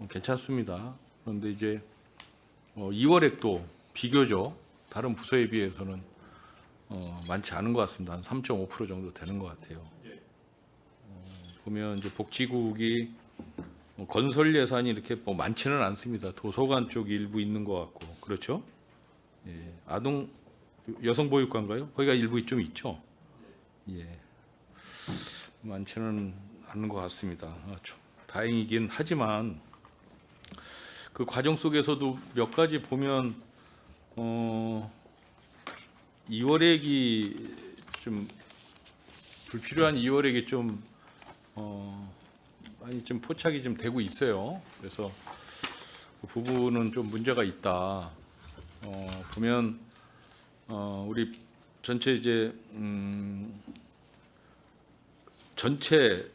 괜찮습니다. 그런데 이제 2월액도 비교적 다른 부서에 비해서는 많지 않은 것 같습니다. 한 3.5% 정도 되는 것 같아요. 보면 이제 복지국이 건설 예산이 이렇게 많지는 않습니다. 도서관 쪽이 일부 있는 것 같고 그렇죠? 예. 아동 여성보육관가요? 거기가 일부 좀 있죠. 예. 많지는 않은 것 같습니다. 다행이긴 하지만 그 과정 속에서도 몇 가지 보면 2월액이 좀 불필요한 2월액이 좀 많이 좀 포착이 좀 되고 있어요. 그래서 그 부분은 좀 문제가 있다. 보면 우리 전체 이제 전체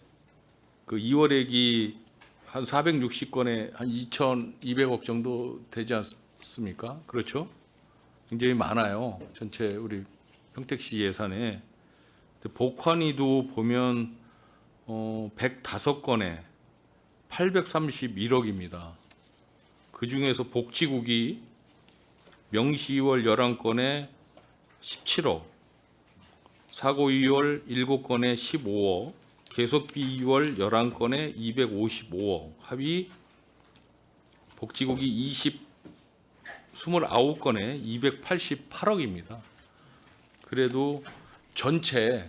그 2월액이 한 460건에 한 2,200억 정도 되지 않습니까? 그렇죠? 굉장히 많아요. 전체 우리 평택시 예산에. 복환이도 보면 105건에 831억입니다. 그 중에서 복지국이 명시 2월 11건에 17억, 사고 2월 7건에 15억, 계속비 2월 11건에 255억, 합의 복지국이 29건에 288억입니다. 그래도 전체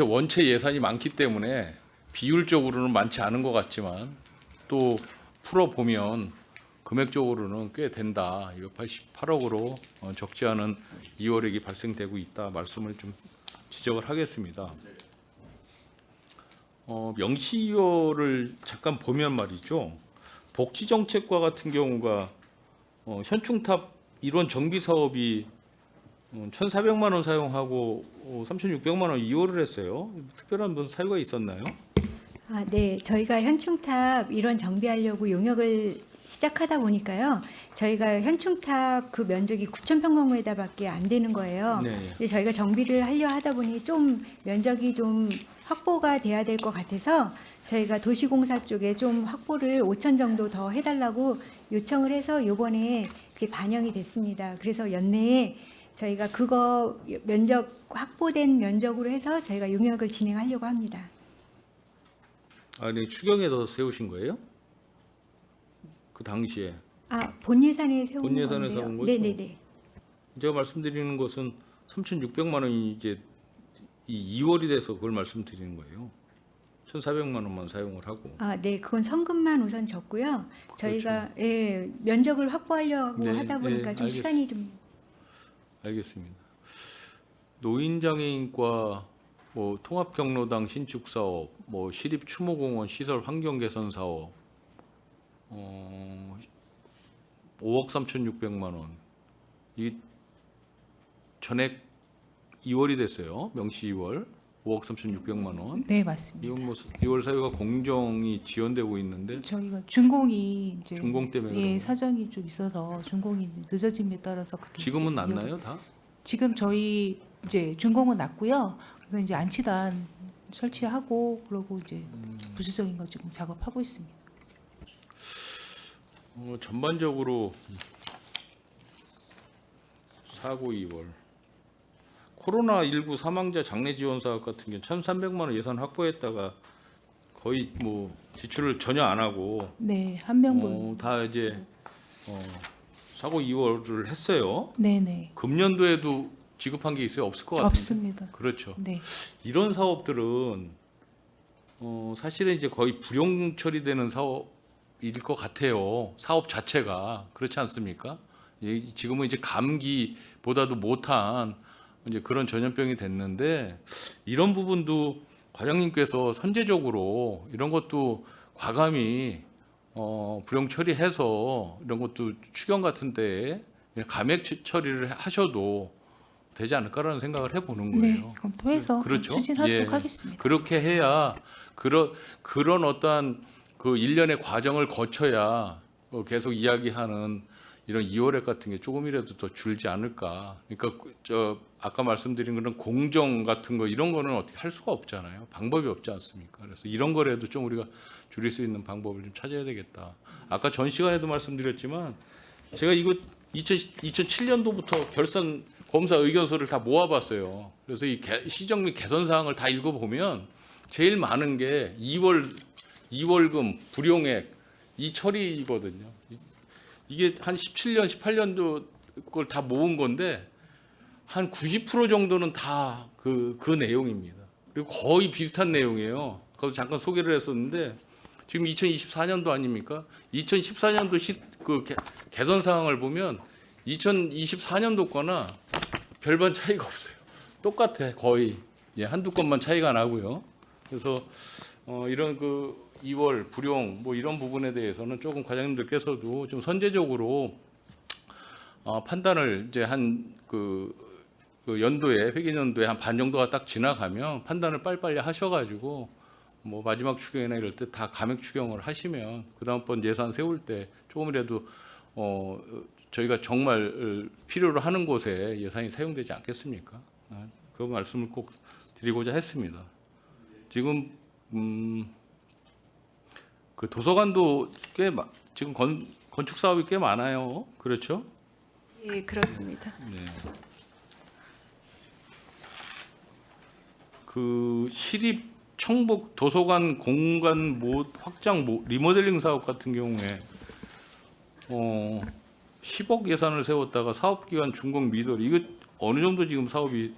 원체 예산이 많기 때문에 비율적으로는 많지 않은 것 같지만 또 풀어보면 금액적으로는 꽤 된다. 288억으로 적지 않은 2월액이 발생되고 있다. 말씀을 좀 지적을 하겠습니다. 명시 2월을 잠깐 보면 말이죠. 복지정책과 같은 경우가 현충탑 일원 정비 사업이 1,400만 원 사용하고 3,600만 원 이월을 했어요. 특별한 무슨 사유가 있었나요? 아, 네. 저희가 현충탑 이런 정비하려고 용역을 시작하다 보니까요. 저희가 현충탑 그 면적이 9,000평방미터밖에 안 되는 거예요. 네. 근데 저희가 정비를 하려 하다 보니 좀 면적이 좀 확보가 돼야 될 것 같아서 저희가 도시공사 쪽에 좀 확보를 5천 정도 더 해달라고 요청을 해서 이번에 그게 반영이 됐습니다. 그래서 연내에 저희가 그거 면적 확보된 면적으로 해서 저희가 용역을 진행하려고 합니다. 아니 추경에서 세우신 거예요? 그 당시에 아, 본 예산에 세운 본 예산에 건데요. 세운 거죠? 네네네. 제가 말씀드리는 것은 3,600만 원이 이제 이 2월이 돼서 그걸 말씀드리는 거예요. 1,400만 원만 사용을 하고. 아, 네, 그건 성금만 우선 졌고요. 저희가 예, 면적을 확보하려고 네, 하다 보니까 네, 좀 시간이 좀 알겠습니다. 노인장애인과 뭐 통합경로당 신축 사업, 뭐 시립 추모공원 시설 환경 개선 사업, 5억 3,600만 원. 이 전액 2월이 됐어요. 명시 2월 5억 3,600만 원. 네, 맞습니다. 이건 뭐 2월 사유가 공정이 지연되고 있는데 저희가 준공이 이제 준공 때문에 그런 예, 거예요? 사정이 좀 있어서 준공이 늦어짐에 따라서 그게 지금은 이제 났나요 다? 지금 저희 이제 준공은 났고요. 그래서 이제 안치단 설치하고 그러고 이제 부수적인 거 지금 작업하고 있습니다. 전반적으로 사고 2월 코로나19 사망자 장례 지원 사업 같은 경우 1,300만 원 예산 확보했다가 거의 뭐 지출을 전혀 안 하고 네, 한 명분. 다 이제 사고 2월을 했어요. 네네. 금년도에도 지급한 게 있어요? 없을 것 같은데. 없습니다. 그렇죠. 네. 이런 사업들은 사실은 이제 거의 불용 처리되는 사업일 것 같아요. 사업 자체가 그렇지 않습니까? 지금은 이제 감기보다도 못한 이제 그런 전염병이 됐는데 이런 부분도 과장님께서 선제적으로 이런 것도 과감히 불용 처리해서 이런 것도 추경 같은 때에 감액 처리를 하셔도 되지 않을까라는 생각을 해보는 거예요. 네, 검토해서 그렇죠. 추진하도록 예. 하겠습니다. 그렇게 해야 그런 어떠한 그 일련의 과정을 거쳐야 계속 이야기하는 이런 2월액 같은 게 조금이라도 더 줄지 않을까. 그러니까 아까 말씀드린 그런 공정 같은 거 이런 거는 어떻게 할 수가 없잖아요. 방법이 없지 않습니까? 그래서 이런 거라도 좀 우리가 줄일 수 있는 방법을 좀 찾아야 되겠다. 아까 전 시간에도 말씀드렸지만 제가 이거 2007년도부터 결산 검사 의견서를 다 모아봤어요. 그래서 이 시정 및 개선 사항을 다 읽어보면 제일 많은 게 2월금 불용액 이 처리거든요. 이게 한 17년, 18년도 걸 다 모은 건데 한 90% 정도는 다 그 내용입니다. 그리고 거의 비슷한 내용이에요. 아까도 잠깐 소개를 했었는데 지금 2024년도 아닙니까? 2014년도 그 개선 사항을 보면 2024년도 거나 별반 차이가 없어요. 똑같아 거의. 한두 건만 차이가 나고요. 그래서 이런 그 2월 불용 뭐 이런 부분에 대해서는 조금 과장님들께서도 좀 선제적으로 판단을 이제 그 연도에 회계연도에 한 반 정도가 딱 지나가면 판단을 빨리빨리 하셔가지고 뭐 마지막 추경이나 이럴 때 다 감액 추경을 하시면 그 다음번 예산 세울 때 조금이라도 저희가 정말 필요로 하는 곳에 예산이 사용되지 않겠습니까? 그 말씀을 꼭 드리고자 했습니다. 지금 그 도서관도 지금 건축 사업이 꽤 많아요. 그렇죠? 예, 그렇습니다. 네. 그 시립 청북 도서관 공간 확장 리모델링 사업 같은 경우에 10억 예산을 세웠다가 사업 기간 준공 미달 이거 어느 정도 지금 사업이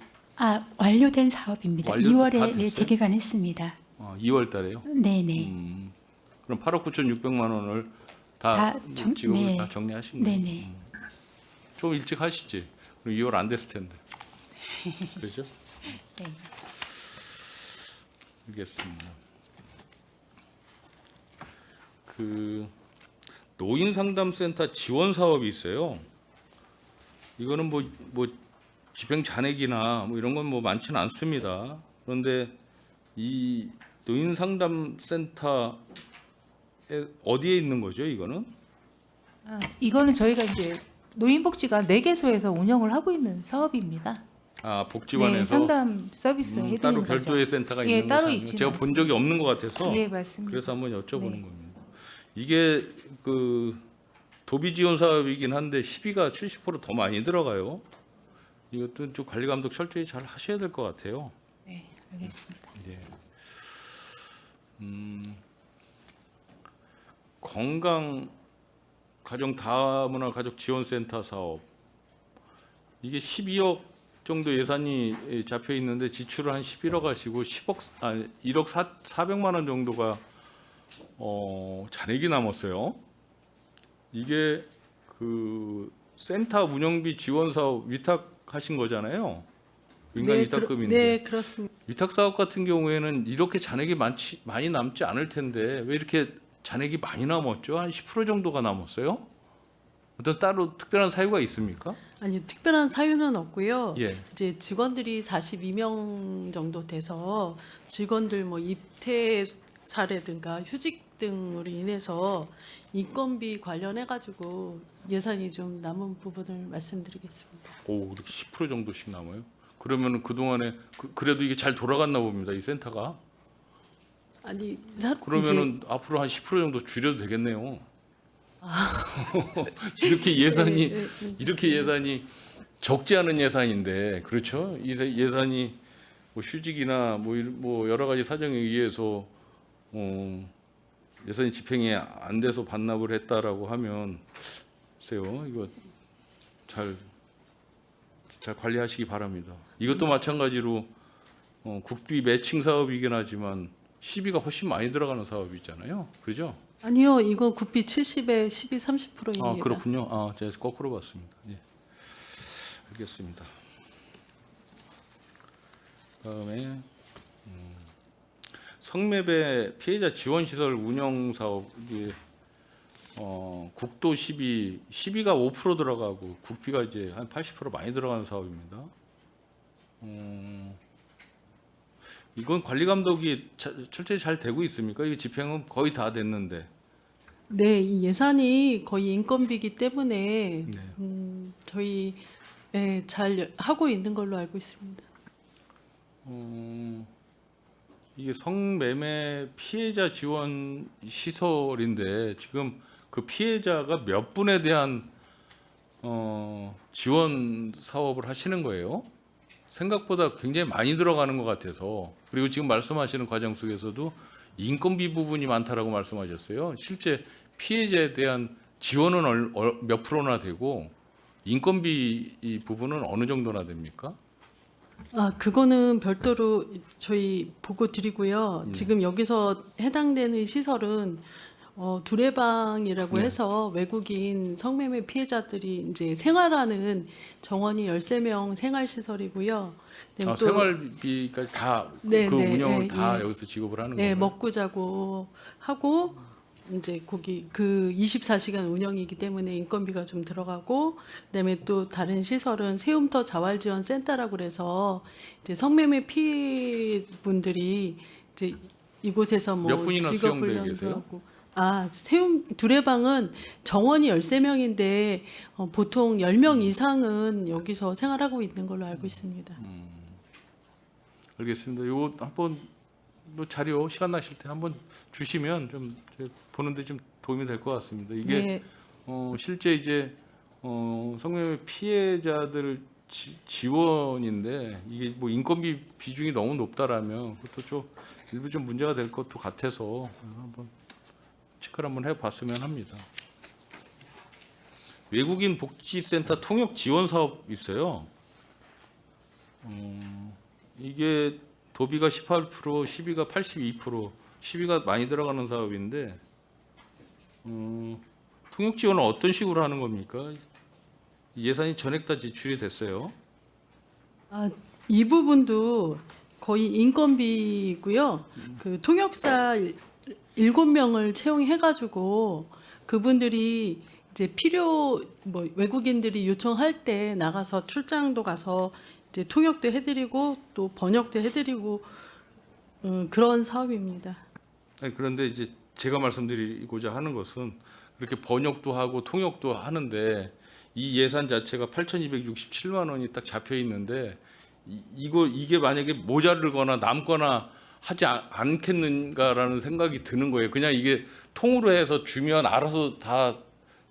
완료된 사업입니다. 완료 다 2월에 됐어요? 재개관했습니다. 2월 달에요? 네네. 그럼 8억 9,600만 원을 다 지금 네. 다 정리하신 거예요? 네네. 좀 일찍 하시지. 그럼 2월 안 됐을 텐데. 그렇죠? 네. 알겠습니다. 그 노인 상담센터 지원 사업이 있어요. 이거는 뭐 집행 잔액이나 뭐 이런 건 뭐 많지는 않습니다. 그런데 이 노인 상담 센터에 어디에 있는 거죠? 이거는? 이거는 저희가 이제 노인복지관 4개소에서 운영을 하고 있는 사업입니다. 아, 네, 복지관에서 상담 서비스 해드리는 따로 거죠. 별도의 센터가 예, 있는 따로 거죠. 있지는 제가 본 적이 없는 것 같아서 예, 맞습니다. 그래서 한번 여쭤보는 네. 겁니다. 이게 그 도비 지원 사업이긴 한데 시비가 70% 더 많이 들어가요. 이것도 좀 관리 감독 철저히 잘 하셔야 될 것 같아요. 네, 알겠습니다. 예. 건강 가정 다문화 가족 지원센터 사업 이게 12억 정도 예산이 잡혀 있는데 지출을 한 11억 하시고 1억 400만 원 정도가 잔액이 남았어요. 이게 그 센터 운영비 지원 사업 위탁하신 거잖아요. 민간 위탁금인데. 네, 그렇습니다. 위탁 사업 같은 경우에는 이렇게 잔액이 많이 남지 않을 텐데 왜 이렇게 잔액이 많이 남았죠? 한 10% 정도가 남았어요? 어떤 따로 특별한 사유가 있습니까? 아니 특별한 사유는 없고요. 예. 이제 직원들이 42명 정도 돼서 직원들 뭐 입퇴 사례든가 휴직 등으로 인해서 인건비 관련해 가지고 예산이 좀 남은 부분을 말씀드리겠습니다. 오, 이렇게 10% 정도씩 남아요? 그러면 그동안에 그래도 이게 잘 돌아갔나 봅니다. 이 센터가. 아니 그러면은 앞으로 한 10% 정도 줄여도 되겠네요. 이렇게 예산이 이렇게 예산이 적지 않은 예산인데 그렇죠? 이 예산이 뭐 휴직이나 뭐 여러 가지 사정에 의해서 예산이 집행이 안 돼서 반납을 했다라고 하면 글쎄요 이거 잘 관리하시기 바랍니다. 이것도 마찬가지로 국비 매칭 사업이긴 하지만 시비가 훨씬 많이 들어가는 사업이잖아요. 그죠? 아니요, 이거 국비 70에 12, 30%입니다. 아, 그렇군요. 아, 제가 거꾸로 봤습니다. 예. 알겠습니다. 다음에 성매매 피해자 지원 시설 운영 사업 이게 국도 시비가 5% 들어가고 국비가 이제 한 80% 많이 들어가는 사업입니다. 이건 관리 감독이 철저히 잘 되고 있습니까? 이 집행은 거의 다 됐는데. 네, 이 예산이 거의 인건비이기 때문에 네. 저희 잘 하고 있는 걸로 알고 있습니다. 이게 성매매 피해자 지원 시설인데 지금 그 피해자가 몇 분에 대한 지원 사업을 하시는 거예요? 생각보다 굉장히 많이 들어가는 것 같아서 그리고 지금 말씀하시는 과정 속에서도 인건비 부분이 많다라고 말씀하셨어요. 실제 피해자에 대한 지원은 몇 프로나 되고 인건비 이 부분은 어느 정도나 됩니까? 아, 그거는 별도로 저희 보고 드리고요. 지금 여기서 해당되는 시설은 두레방이라고 네. 해서 외국인 성매매 피해자들이 이제 생활하는 정원이 13명 생활 시설이고요. 아, 생활비까지 다 그 네, 네, 운영을 네, 다 예. 여기서 지급을 하는 네, 건가요? 먹고 자고 하고 이제 거기 그 24시간 운영이기 때문에 인건비가 좀 들어가고 그다음에 또 다른 시설은 세움터 자활지원센터라고 그래서 이제 성매매 피해 분들이 이제 이곳에서 뭐 몇 분이나 직업 수용되어 훈련도 계세요? 하고 세움 두레방은 정원이 13명인데 보통 10명 이상은 여기서 생활하고 있는 걸로 알고 있습니다. 알겠습니다. 이거 한번 뭐 자료 시간 나실 때 한번 주시면 좀 보는데 좀 도움이 될 것 같습니다. 이게 네. 실제 이제 성매매 피해자들 지원인데 이게 뭐 인건비 비중이 너무 높다라면 그것도 좀 일부 좀 문제가 될 것도 같아서 한번 체크를 한번 해봤으면 합니다. 외국인 복지센터 통역 지원 사업 있어요. 이게 도비가 18%, 시비가 82%, 시비가 많이 들어가는 사업인데 통역 지원은 어떤 식으로 하는 겁니까? 예산이 전액 다 지출이 됐어요. 이 부분도 거의 인건비고요. 그 통역사 7명을 채용해가지고 그분들이 이제 뭐 외국인들이 요청할 때 나가서 출장도 가서 이제 통역도 해드리고 또 번역도 해드리고 그런 사업입니다. 아니, 그런데 이제 제가 말씀드리고자 하는 것은 그렇게 번역도 하고 통역도 하는데 이 예산 자체가 8,267만 원이 딱 잡혀 있는데 이게 만약에 모자르거나 남거나 하지 않겠는가라는 생각이 드는 거예요. 그냥 이게 통으로 해서 주면 알아서 다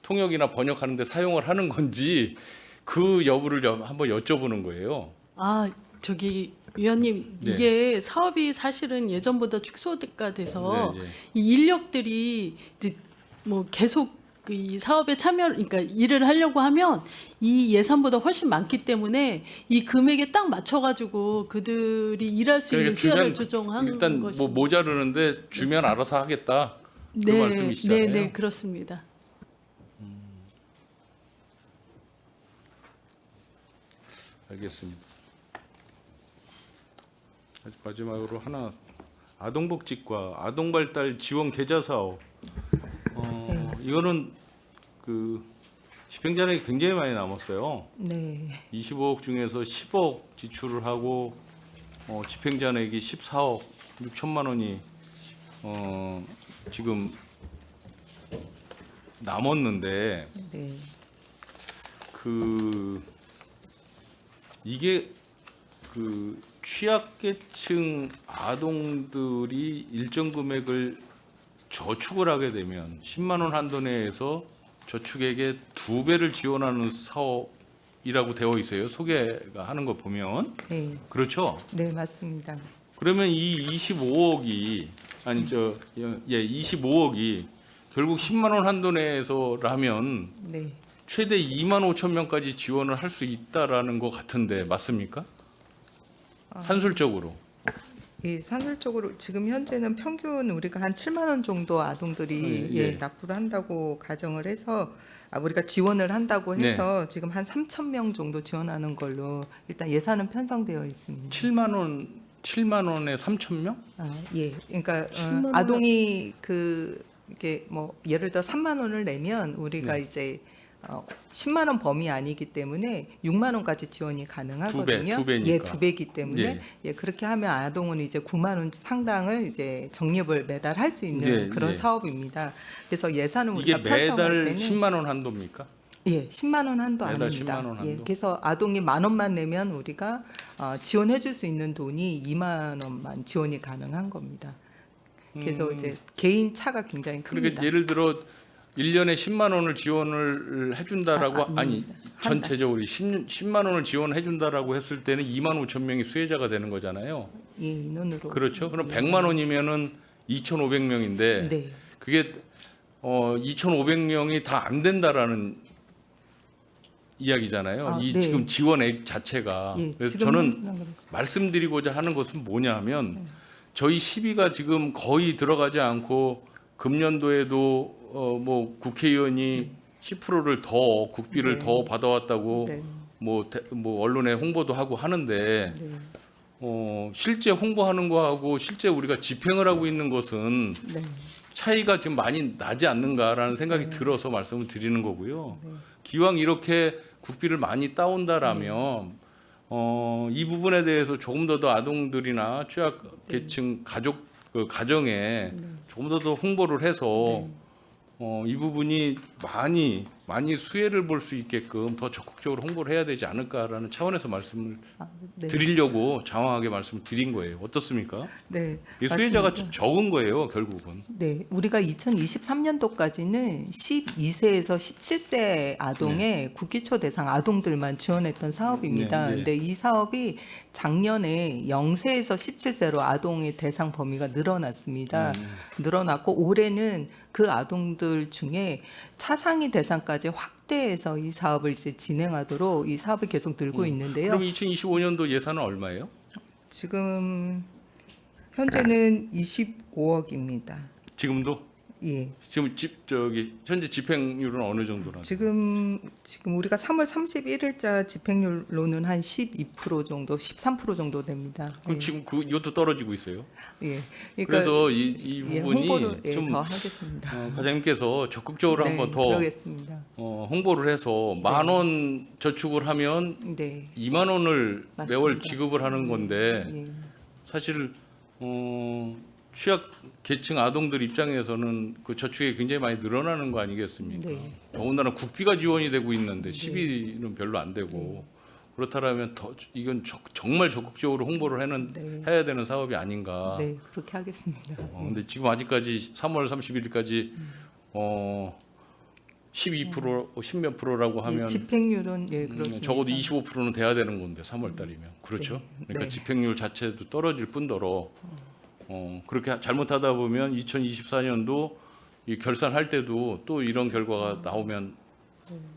통역이나 번역하는데 사용을 하는 건지 그 여부를 한번 여쭤보는 거예요. 아, 저기 위원님, 네. 이게 사업이 사실은 예전보다 축소가 돼서 네, 네. 이 인력들이 이제 뭐 계속 이 사업에 그러니까 일을 하려고 하면 이 예산보다 훨씬 많기 때문에 이 금액에 딱 맞춰가지고 그들이 일할 수 있는 그러니까 시간을 주면 조정하는 일단 것이. 뭐 모자르는데 주면 알아서 하겠다. 그 네, 말씀이시잖아요. 네, 네, 그렇습니다. 알겠습니다. 마지막으로 하나 아동복지과 아동발달 지원 계좌 사업. 이거는 그 집행자액이 굉장히 많이 남았어요. 네. 25억 중에서 10억 지출을 하고 집행잔액이 14억 6천만 원이 지금 남았는데 네. 이게 그 취약계층 아동들이 일정 금액을 저축을 하게 되면 10만 원 한도 내에서 저축액의 2배를 지원하는 사업이라고 되어 있어요. 소개가 하는 거 보면. 네. 그렇죠? 네, 맞습니다. 그러면 이 25억이 25억이 결국 10만 원 한도 내에서라면 네. 최대 2만 5천 명까지 지원을 할 수 있다라는 것 같은데 맞습니까? 산술적으로. 예, 산술적으로 지금 현재는 평균 우리가 한 7만 원 정도 아동들이 예. 납부를 한다고 가정을 해서 우리가 지원을 한다고 해서 지금 한 3천 명 정도 지원하는 걸로 일단 예산은 편성되어 있습니다. 7만 원에 3천 명? 예, 그러니까 7만 원에- 아동이 이게 뭐 예를 들어 3만 원을 내면 우리가 네. 이제 10만 원 범위 아니기 때문에 6만 원까지 지원이 가능하거든요. 두 배니까. 예, 2배이기 때문에 예. 예, 그렇게 하면 아동은 이제 9만 원 상당을 이제 적립을 매달 할 수 있는 예, 그런 예. 사업입니다. 그래서 예산은 이게 우리가 편성할 매달 때는 10만 원 한도입니까? 예, 10만 원 한도 매달 아닙니다. 10만 원 예, 한도. 그래서 아동이 1만 원만 내면 우리가 지원해 줄 수 있는 돈이 2만 원만 지원이 가능한 겁니다. 그래서 이제 개인 차가 굉장히 큽니다. 그러니까 예를 들어 1년에 10만 원을 지원을 해준다라고 아니 한 달. 전체적으로 10만 원을 지원해 준다라고 했을 때는 2만 5천 명이 수혜자가 되는 거잖아요. 예, 인원으로. 그렇죠. 그럼 100만 원이면은 2,500명인데 네. 그게 2,500명이 다 안 된다라는 이야기잖아요. 이 네. 지금 지원액 자체가. 예, 그래서 지금 저는 현재는 그렇습니다. 말씀드리고자 하는 것은 뭐냐하면 저희 시비가 지금 거의 들어가지 않고 금년도에도 뭐 국회의원이 10%를 더 국비를 네. 더 받아왔다고 네. 뭐 언론에 홍보도 하고 하는데 네. 실제 홍보하는 거하고 실제 우리가 집행을 하고 있는 것은 네. 차이가 좀 많이 나지 않는가라는 생각이 들어서 말씀을 드리는 거고요. 기왕 이렇게 국비를 많이 따온다라면 이 부분에 대해서 조금 더 아동들이나 취약계층 가정에 조금 더 홍보를 해서 이 부분이 많이 수혜를 볼 수 있게끔 더 적극적으로 홍보를 해야 되지 않을까라는 차원에서 말씀을 네. 드리려고 장황하게 말씀을 드린 거예요. 어떻습니까? 네. 이 수혜자가 맞습니다. 적은 거예요, 결국은. 네, 우리가 2023년도까지는 12세에서 17세 아동의 국기초 대상 아동들만 지원했던 사업입니다. 네, 네. 근데 이 사업이 작년에 0세에서 17세로 아동의 대상 범위가 늘어났습니다. 늘어났고 올해는 그 아동들 중에 차상위 대상까지 확대해서 이 사업을 이제 진행하도록 이 사업이 계속 늘고 있는데요. 그럼 2025년도 예산은 얼마예요? 지금 현재는 25억입니다. 지금도? 예. 지금 현재 집행률은 어느 정도나? 지금 우리가 3월 31일자 집행률로는 한 12% 정도, 13% 정도 됩니다. 그럼 예. 지금 이것도 떨어지고 있어요. 예. 그러니까 그래서 이 예, 부분이 홍보를 좀 더 하겠습니다. 과장님께서 적극적으로 네, 한번 더 그러겠습니다. 홍보를 해서 1,000원 저축을 하면 네. 2만 원을 맞습니다. 매월 지급을 하는 건데 예. 사실 취약 계층 아동들 입장에서는 그 저축이 굉장히 많이 늘어나는 거 아니겠습니까? 네. 더군다나 국비가 지원이 되고 있는데 시비는 별로 안 되고 그렇다면 더 이건 정말 적극적으로 홍보를 해야 되는 사업이 아닌가. 네, 그렇게 하겠습니다. 근데 지금 아직까지 3월 31일까지 12% 10몇 프로라고 하면 예, 집행률은 예, 그렇습니다. 적어도 25%는 돼야 되는 건데 3월 달이면 그렇죠. 네. 그러니까 네. 집행률 자체도 떨어질 뿐더러 그렇게 잘못하다 보면 2024년도 이 결산할 때도 또 이런 결과가 나오면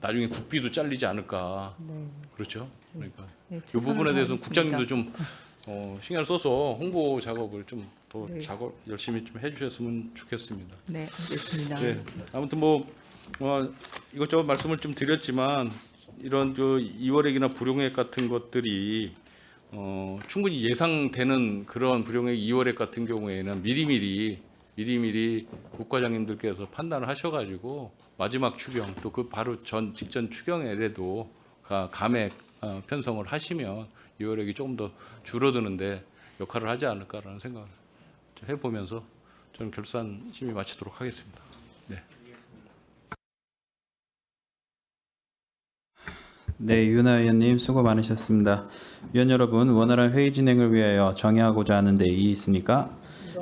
나중에 국비도 잘리지 않을까. 네. 그렇죠. 그러니까 네, 이 최선을 부분에 대해서 다하겠습니다. 국장님도 좀 신경을 써서 홍보 작업을 좀 더 네. 열심히 좀 해주셨으면 좋겠습니다. 네, 알겠습니다. 네, 아무튼 뭐 이것저것 말씀을 좀 드렸지만 이런 저 이월액이나 불용액 같은 것들이 충분히 예상되는 그런 불용액 이월액 같은 경우에는 미리미리 국과장님들께서 판단을 하셔가지고 마지막 추경 또 그 바로 직전 추경에라도 감액 편성을 하시면 이월액이 조금 더 줄어드는데 역할을 하지 않을까라는 생각을 해보면서 저는 결산 심의 마치도록 하겠습니다. 네. 네, 유나 의원님 수고 많으셨습니다. 위원 여러분, 원활한 회의 진행을 위하여 정의하고자 하는 데 이의 있습니까?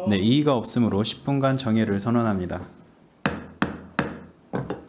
네, 이의가 없으므로 10분간 정의를 선언합니다.